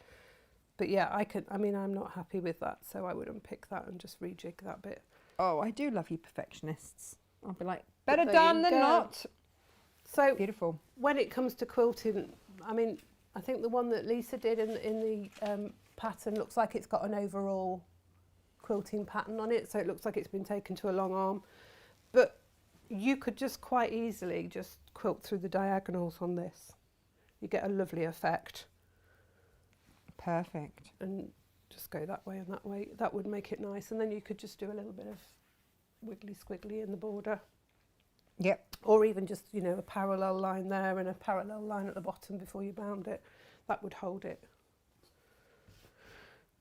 But yeah, I'm not happy with that, so I would unpick that and just rejig that bit. Oh, I do love you perfectionists. I'll be like, better there done you than go. not. So Beautiful. when it comes to quilting, I think the one that Lisa did in the pattern looks like it's got an overall quilting pattern on it, so it looks like it's been taken to a long arm. But you could just quite easily just quilt through the diagonals on this. You get a lovely effect. Perfect. And just go that way and that way. That would make it nice. And then you could just do a little bit of wiggly squiggly in the border. Yep. Or even just, a parallel line there and a parallel line at the bottom before you bound it. That would hold it.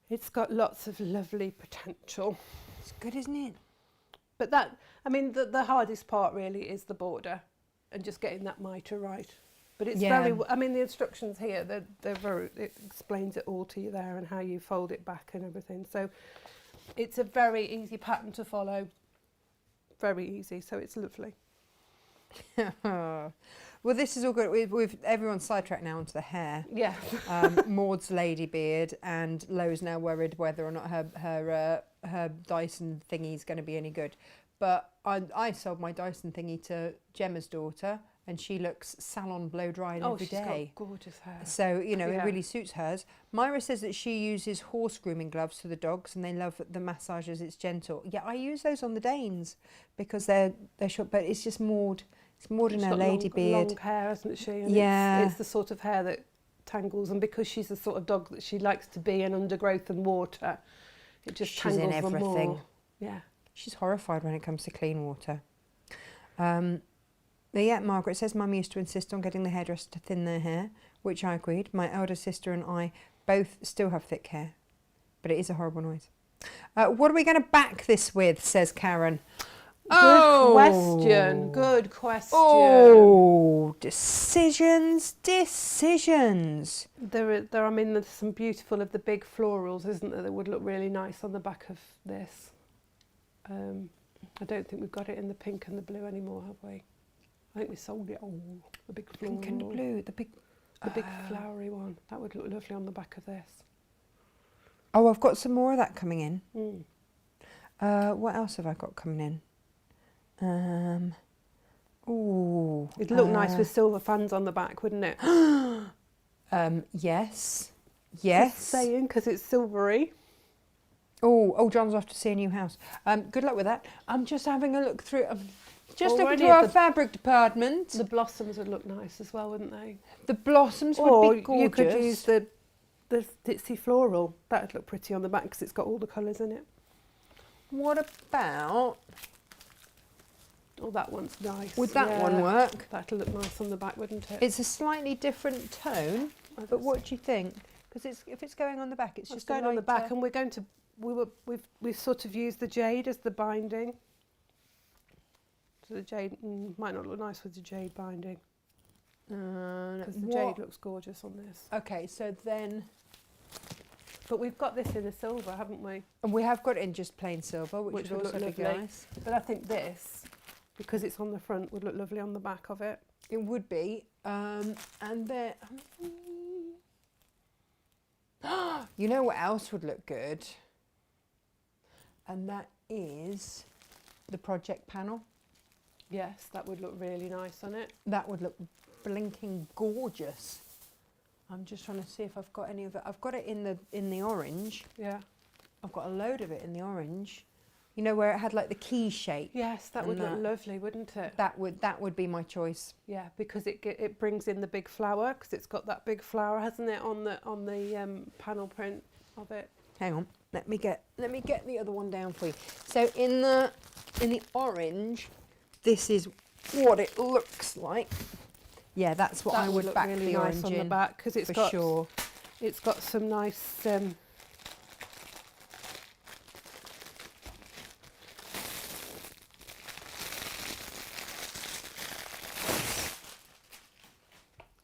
It's got lots of lovely potential. It's good, isn't it? But the hardest part really is the border and just getting that mitre right. But it's the instructions here, it explains it all to you there and how you fold it back and everything. So it's a very easy pattern to follow. Very easy, so it's lovely. Well, this is all good. We've everyone's sidetracked now onto the hair. Yeah. Maud's lady beard, and Lo's now worried whether or not her Dyson thingy is going to be any good. But I sold my Dyson thingy to Gemma's daughter, and she looks salon blow dried every day. Oh, she's got gorgeous hair. So, it really suits hers. Myra says that she uses horse grooming gloves for the dogs, and they love the massage as it's gentle. Yeah, I use those on the Danes because they're short, but it's just Maud. It's Maud in her lady beard. Long hair, hasn't she? And yeah. It's the sort of hair that tangles, and because she's the sort of dog that she likes to be in undergrowth and water, it just tangles in them everything. more. Yeah. She's horrified when it comes to clean water. But yeah, Margaret says, Mum used to insist on getting the hairdresser to thin their hair, which I agreed. My elder sister and I both still have thick hair, but it is a horrible noise. What are we going to back this with, says Karen. Good question. Good question. Oh, decisions. There's some beautiful of the big florals, isn't there, that would look really nice on the back of this. I don't think we've got it in the pink and the blue anymore, have we? I think we sold it all. The big floral. Pink and the blue, the big flowery one. That would look lovely on the back of this. Oh, I've got some more of that coming in. Mm. What else have I got coming in? It'd look nice with silver fans on the back, wouldn't it? Yes. Just saying, because it's silvery. Oh, John's off to see a new house. Good luck with that. I'm just having a look through. Just looking Already through our fabric department. The blossoms would look nice as well, wouldn't they? The blossoms would be gorgeous. You could use the ditzy floral. That would look pretty on the back because it's got all the colours in it. What about... Oh, that one's nice. Would that one work? That'll look nice on the back, wouldn't it? It's a slightly different tone, but what do you think? Because if it's going on the back, it's just going on the back, and we've sort of used the jade as the binding. So the jade might not look nice with the jade binding. Because the jade looks gorgeous on this. Okay, so then... But we've got this in a silver, haven't we? And we have got it in just plain silver, which would also be nice. But I think this, because it's on the front, would look lovely on the back of it. It would be. And then... you know what else would look good? And that is the project panel. Yes, that would look really nice on it. That would look blinking gorgeous. I'm just trying to see if I've got any of it. I've got it in the orange. Yeah. I've got a load of it in the orange. You know, where it had like the key shape. Yes, that would look lovely, wouldn't it? That would be my choice. Yeah, because it brings in the big flower, because it's got that big flower, hasn't it, on the panel print of it. Hang on, let me get the other one down for you. So in the orange, this is what it looks like. Yeah, that's what I would back really the nice orange on the in, back, because it's got sure. It's got some nice.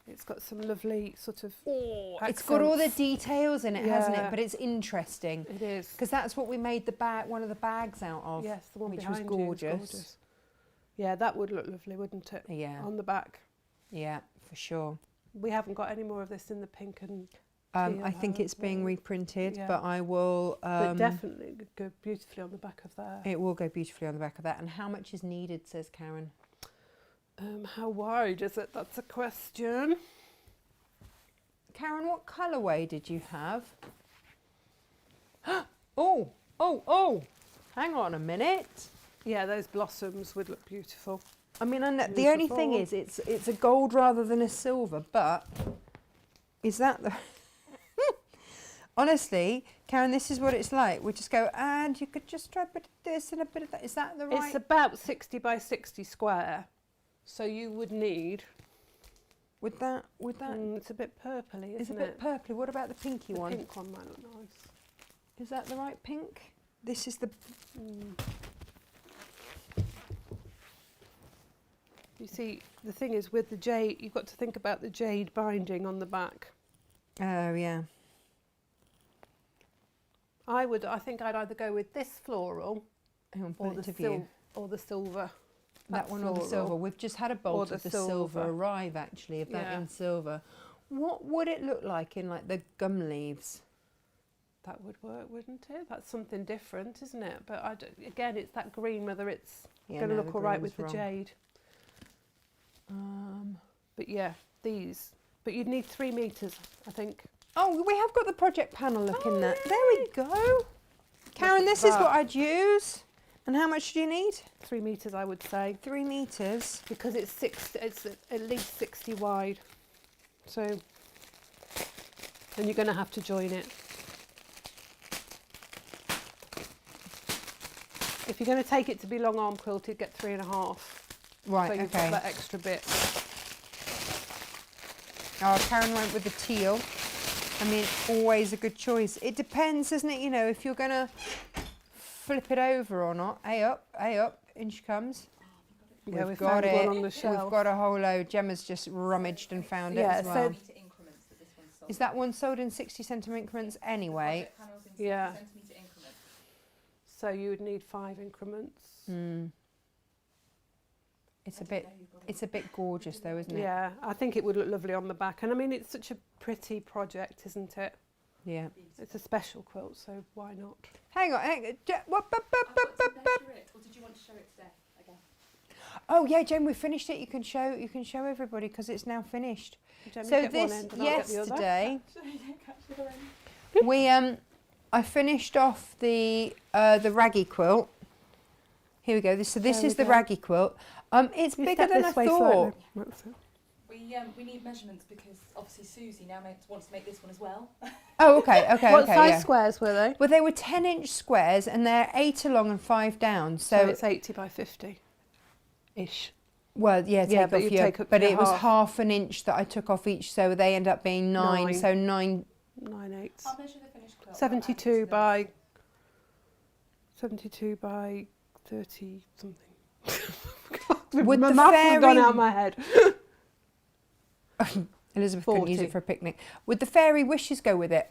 It's got some lovely sort of. It's got all the details in it, hasn't it? Yeah. But it's interesting. It is. Because that's what we made one of the bags out of. Yes, the one which behind was you is gorgeous. Yeah, that would look lovely, wouldn't it? Yeah, On the back. yeah, for sure. We haven't got any more of this in the pink and I teal, think it's being however. reprinted, Yeah. but I will. But definitely would go beautifully on the back of there. It will go beautifully on the back of that. And how much is needed, says Karen? How wide is it? That's a question. Karen, what colourway did you have? Oh! Hang on a minute. Yeah, those blossoms would look beautiful. I mean, the only thing is, it's a gold rather than a silver. But is that the? Honestly, Karen, this is what it's like. We just go, and you could just try a bit of this and a bit of that. Is that the right? It's about 60 by 60 square, so you would need. With that. It's a bit purpley, It's a isn't bit it? purpley. What about the pinky The one? pink one might look nice. Is that the right pink? This is the. You see, the thing is with the jade, you've got to think about the jade binding on the back. Oh yeah. I think I'd either go with this floral Hang on, or put it the to view. or the silver. That one or the floral. silver. We've just had a bolt the of the silver silver. arrive, actually, of that Yeah. in silver. What would it look like in like the gum leaves? That would work, wouldn't it? That's something different, isn't it? But again, it's that green, whether it's going to look all right with the jade. But yeah, these. But you'd need 3 meters, I think. Oh, we have got the project panel looking there. There we go. Karen, at this is that. what I'd use. And how much do you need? 3 meters, I would say, 3 meters. because it's at least 60 wide. So, and you're going to have to join it. If you're going to take it to be long arm quilted, get 3.5. Right, So you've got okay. that extra bit. Oh, Karen went with the teal. I mean, always a good choice. It depends, doesn't it? You know, if you're going to flip it over or not. A up, in she comes. Yeah, We've we found one on the shelf. We've got a whole load. Gemma's just rummaged and found it Yeah, as well. so- Is that one sold in 60 centimetre increments anyway? Yeah. So you would need 5 increments. It's a bit gorgeous though, isn't it? Yeah, I think it would look lovely on the back. And I mean, it's such a pretty project, isn't it? Yeah. It's a special quilt, so why not? Hang on. Or did you want to show it today again? Oh yeah, Jen, we finished it. You can show everybody because it's now finished. Jen, you So get one this end and I'll get the other. yesterday, I finished off the raggy quilt. Here we go. This There is we the go. raggy quilt. It's You bigger step than I this way thought. slightly. That's it. We need measurements because obviously Susie now wants to make this one as well. Oh, okay, What okay, size yeah. squares were they? Well, they were 10-inch squares and they're 8 along and 5 down. So So, it's 80 by 50-ish. well, yeah, Yeah, take but off you your, take up but your it was half. half an inch that I took off each, so they end up being 9. 9. So 9. 9/8. I'll measure the finished quilt. 72 by 30 something. Would my the maths has gone fairy- out my head. Elizabeth couldn't use 40. it for a picnic. Would the fairy wishes go with it?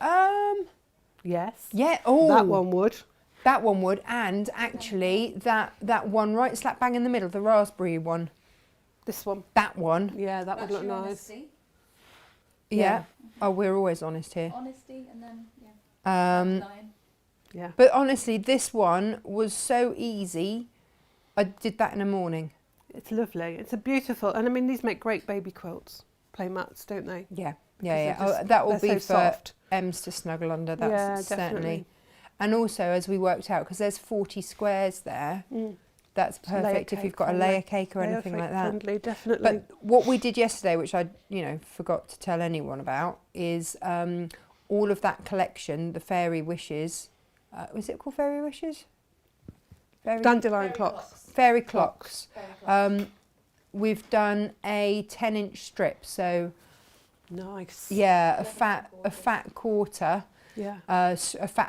Yes. Yeah. Oh, That one would. That one would, and actually that one right slap bang in the middle, the raspberry one. This one. That one. Yeah, that would That's look your nice. honesty. Yeah. Yeah. Oh, we're always honest here. Honesty and then, yeah. Um, Lying. Yeah. but honestly, this one was so easy. I did that in a morning. It's lovely. It's a beautiful, and I mean, these make great baby quilts, play mats, don't they? Yeah. Because Yeah, they're yeah. just- Oh, that will they're be so for soft. Ems to snuggle under. That's Yeah, certainly. definitely. And also, as we worked out, because there's 40 squares there, that's layer perfect if you've cake got a friendly. layer cake or Layer anything cake like that. Friendly, definitely. But what we did yesterday, which I, forgot to tell anyone about, is all of that collection, the Fairy Wishes. Was it called Fairy Wishes? Dandelion clocks. Fairy Clocks. Very close. We've done a 10-inch strip, so Nice. yeah, a fat quarter, Yeah. a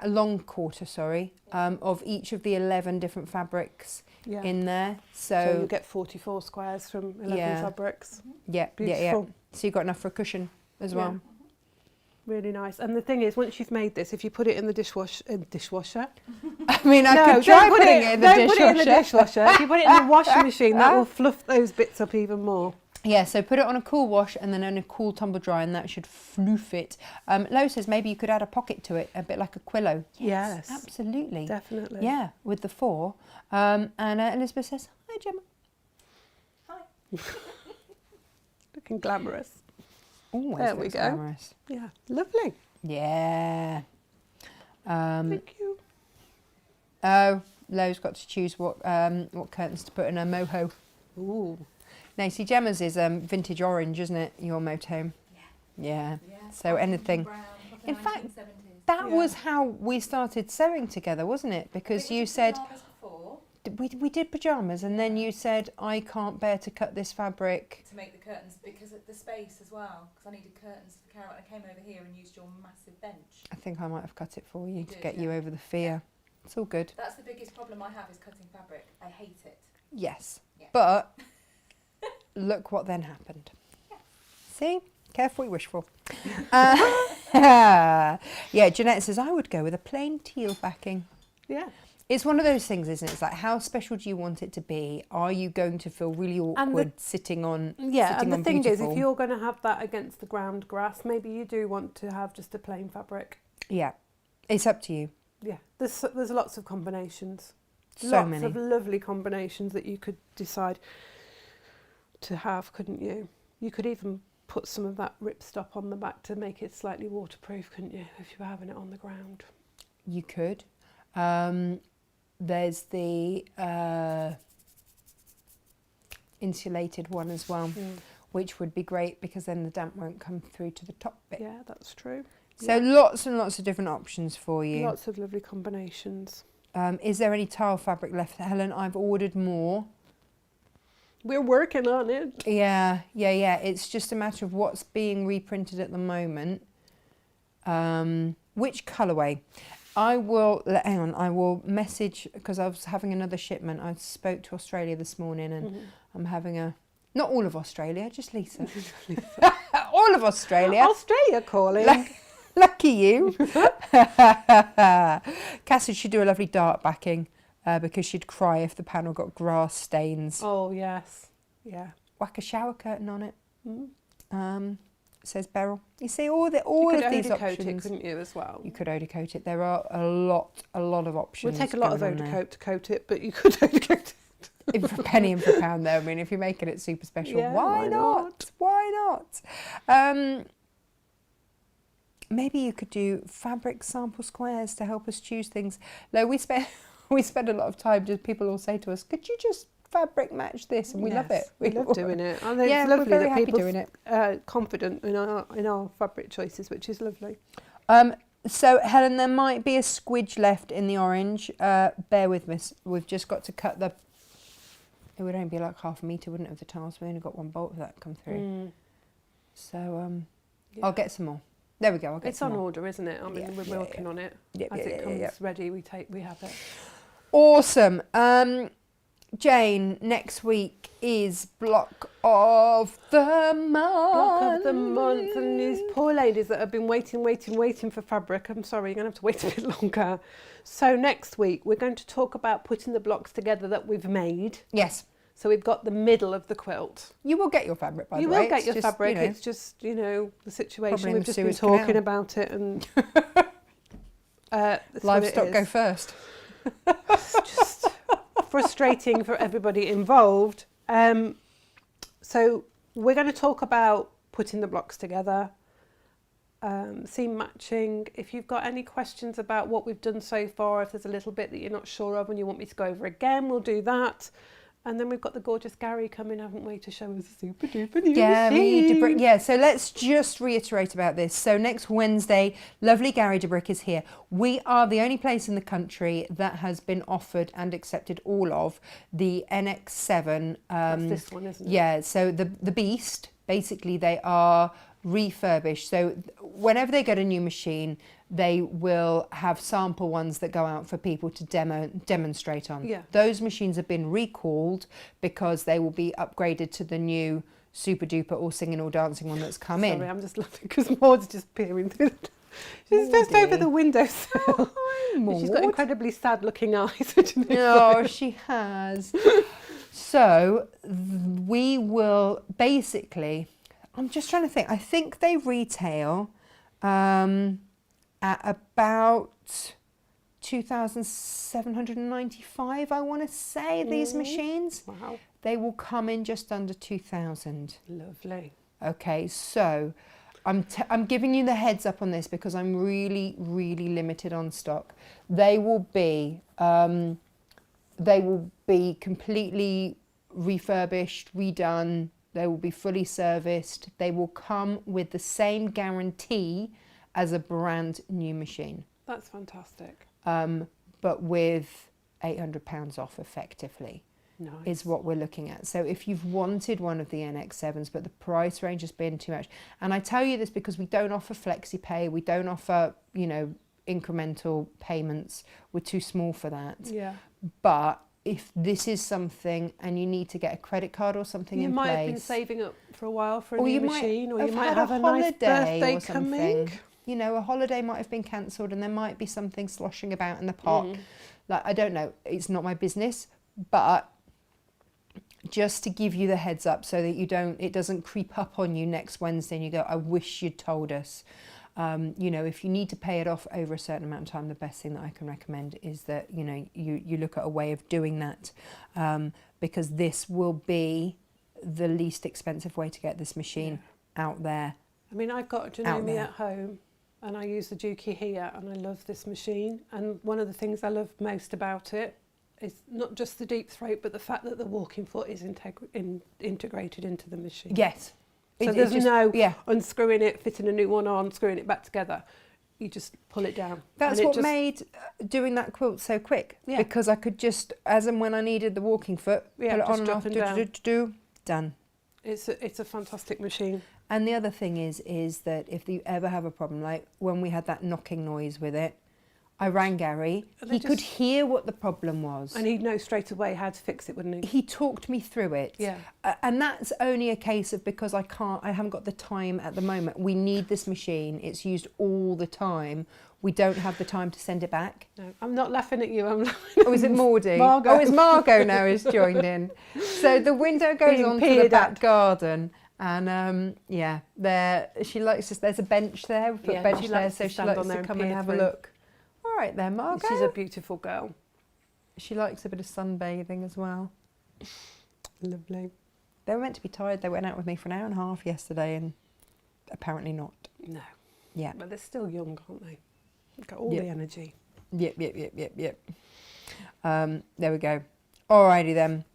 long quarter, sorry, of each of the 11 different fabrics Yeah. in there. So you So get 44 squares from 11 Yeah. fabrics. yeah. Beautiful. So you've got enough for a cushion as well. Really nice. And the thing is, once you've made this, if you put it in the dishwasher, I mean, I no, could try don't putting it in the don't dishwasher. put it in the dishwasher. If you put it in the washing machine, that will fluff those bits up even more. Yeah, so put it on a cool wash and then on a cool tumble dry, and that should floof it. Lo says maybe you could add a pocket to it, a bit like a Quillo. Yes. Absolutely. Definitely. Yeah, with the 4. And Elizabeth says, hi, Gemma. Looking glamorous. Always There we looks go. glamorous. Yeah. Lovely. Yeah. Thank you. Oh, Lo's got to choose what curtains to put in her moho. Ooh. Now, see, Gemma's is vintage orange, isn't it? Your motorhome. Yeah. So anything. In fact, that was how we started sewing together, wasn't it? Because you said we did pyjamas, and then you said I can't bear to cut this fabric to make the curtains because of the space as well. Because I needed curtains for Carol. I came over here and used your massive bench. I think I might have cut it for you to did, get yeah. you over the fear. It's all good. That's the biggest problem I have is cutting fabric. I hate it. Yes. Yeah. But look what then happened. See? Careful what you wish for. Yeah, Jeanette says, I would go with a plain teal backing. Yeah. It's one of those things, isn't it? It's like, how special do you want it to be? Are you going to feel really awkward sitting on Yeah, sitting and the on thing beautiful? is, if you're going to have that against the ground grass, maybe you do want to have just a plain fabric. Yeah, it's up to you. Yeah, there's lots of combinations. So lots many. of lovely combinations that you could decide to have, couldn't you? You could even put some of that ripstop on the back to make it slightly waterproof, couldn't you, if you were having it on the ground? You could. There's the insulated one as well, which would be great because then the damp won't come through to the top bit. Yeah, that's true. So lots and lots of different options for you. Lots of lovely combinations. Is there any tile fabric left, Helen? I've ordered more. We're working on it. Yeah. It's just a matter of what's being reprinted at the moment. Which colourway? I will message, because I was having another shipment. I spoke to Australia this morning, and I'm having not all of Australia, just Lisa. All of Australia. Australia calling. Lucky you. Cassie should do a lovely dark backing because she'd cry if the panel got grass stains. Oh, yes. Yeah. Whack a shower curtain on it. Mm. Says Beryl. You see all of these Eau-de-coat options. it, couldn't you, as well? You could eau-de-coat it. There are a lot of options. We'll take a lot of going on there. eau-de-coat to coat it, but you could eau-de-coat it. For a penny and for a pound, though. I mean, if you're making it super special, Yeah, why why not? Why not? Maybe you could do fabric sample squares to help us choose things. No, we spend a lot of time. Just people will say to us, "Could you just fabric match this?" And we love it. We love doing it. And it's Yeah, we're lovely very that happy people doing it. confident in our fabric choices, which is lovely. So Helen, there might be a squidge left in the orange. Bear with me. We've just got to cut the. It would only be like half a metre, wouldn't it, of the tiles? We only got one bolt of that come through. So Yeah. I'll get some more. There we go. I'll get It's some on more. order, isn't it? I mean, we're working on it. Yep, As yeah, it yeah, comes yeah. ready, we have it. Awesome. Jane, next week is Block of the Month. Block of the month, and these poor ladies that have been waiting for fabric. I'm sorry, you're going to have to wait a bit longer. So next week we're going to talk about putting the blocks together that we've made. Yes. So we've got the middle of the quilt. You will get your fabric, by the You way. will get It's your just, fabric. you know, It's just, the situation. Probably in We've the just been Suez talking Canal. about it, and that's what it livestock go is. first. It's just frustrating for everybody involved. So we're going to talk about putting the blocks together, seam matching. If you've got any questions about what we've done so far, if there's a little bit that you're not sure of and you want me to go over again, we'll do that. And then we've got the gorgeous Gary coming, haven't we, to show us a super duper new machine. So let's just reiterate about this. So next Wednesday, lovely Gary DeBrick is here. We are the only place in the country that has been offered and accepted all of the NX7. That's this one, isn't it? Yeah, so the Beast, basically they are refurbished. So whenever they get a new machine, they will have sample ones that go out for people to demonstrate on. Yeah. Those machines have been recalled because they will be upgraded to the new super duper all singing or dancing one that's come in. Sorry, I'm just laughing because Maud's just peering through. She's just over the windowsill. Hi, And she's got Maud. incredibly sad looking eyes. Which is Oh, she has. So we will basically, I'm just trying to think. I think they retail at about 2,795, I want to say, these machines. Wow. They will come in just under 2,000. Lovely. Okay, so I'm giving you the heads up on this because I'm really, really limited on stock. They will be completely refurbished, redone. They will be fully serviced. They will come with the same guarantee as a brand new machine. That's fantastic. But with £800 off effectively. Nice. Is what we're looking at. So if you've wanted one of the NX7s, but the price range has been too much, and I tell you this because we don't offer flexi pay, we don't offer, you know, incremental payments. We're too small for that. Yeah. But if this is something and you need to get a credit card or something You in might place, have been saving up for a while for a or new you might machine, or you might had have a nice holiday birthday or something. coming. You know, a holiday might have been cancelled and there might be something sloshing about in the park. Like, I don't know, it's not my business, but just to give you the heads up so that it doesn't creep up on you next Wednesday and you go, I wish you'd told us. You know, if you need to pay it off over a certain amount of time, the best thing that I can recommend is that, you know, you look at a way of doing that, because this will be the least expensive way to get this machine out there. I mean, I've got a Out Janumi there. at home and I use the Juki here and I love this machine. And one of the things I love most about it is not just the deep throat, but the fact that the walking foot is integrated into the machine. Yes. So there's no unscrewing it, fitting a new one on, screwing it back together. You just pull it down. That's and what made doing that quilt so quick. Yeah. Because I could just, as and when I needed the walking foot, Yeah, pull it just on and drop off, and down. done. It's a fantastic machine. And the other thing is that if you ever have a problem, like when we had that knocking noise with it, I rang Gary. And He could hear what the problem was. And he'd know straight away how to fix it, wouldn't he? He talked me through it. Yeah. And that's only a case of because I haven't got the time at the moment. We need this machine. It's used all the time. We don't have the time to send it back. No, I'm not laughing at you. I'm laughing. Oh, is it Maudie? Margot. Oh, it's Margot now who's joined in. So the window goes Being onto the peered back at. garden. And she likes to, there's a bench there, we put a bench she there, likes so to she stand likes on there to and come and peer have a through. look. All right then, Margot. She's a beautiful girl. She likes a bit of sunbathing as well. Lovely. They were meant to be tired. They went out with me for an hour and a half yesterday and apparently not. No. Yeah. But they're still young, aren't they? They've got all Yep. the energy. Yep. There we go. Alrighty then.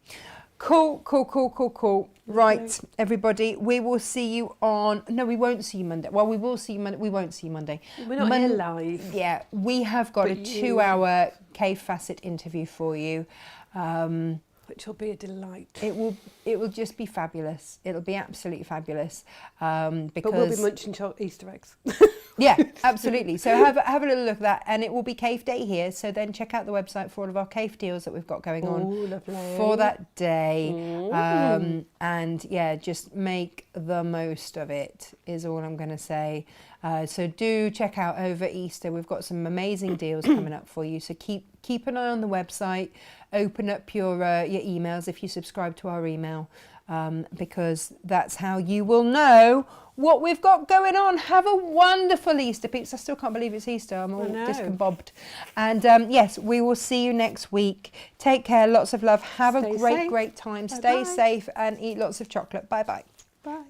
Cool. Right, everybody. We will see you on... No, we won't see you Monday. Well, we will see you Monday. We won't see you Monday. We're not here live. Yeah, we have got But a you- 2-hour Cave Facet interview for you. Which will be a delight. It will just be fabulous. It'll be absolutely fabulous. Because But we'll be munching Easter eggs. yeah, absolutely. So have a little look at that, and it will be Cave Day here. So then check out the website for all of our cave deals that we've got going on lovely. for that day. And yeah, just make the most of it is all I'm going to say. So do check out over Easter. We've got some amazing deals coming up for you. So keep an eye on the website. Open up your emails if you subscribe to our email, because that's how you will know what we've got going on. Have a wonderful Easter, peeps. I still can't believe it's Easter. I'm all discombobbled. And yes, we will see you next week. Take care. Lots of love. Have Stay a safe. great time. Bye-bye. Stay safe and eat lots of chocolate. Bye-bye. Bye.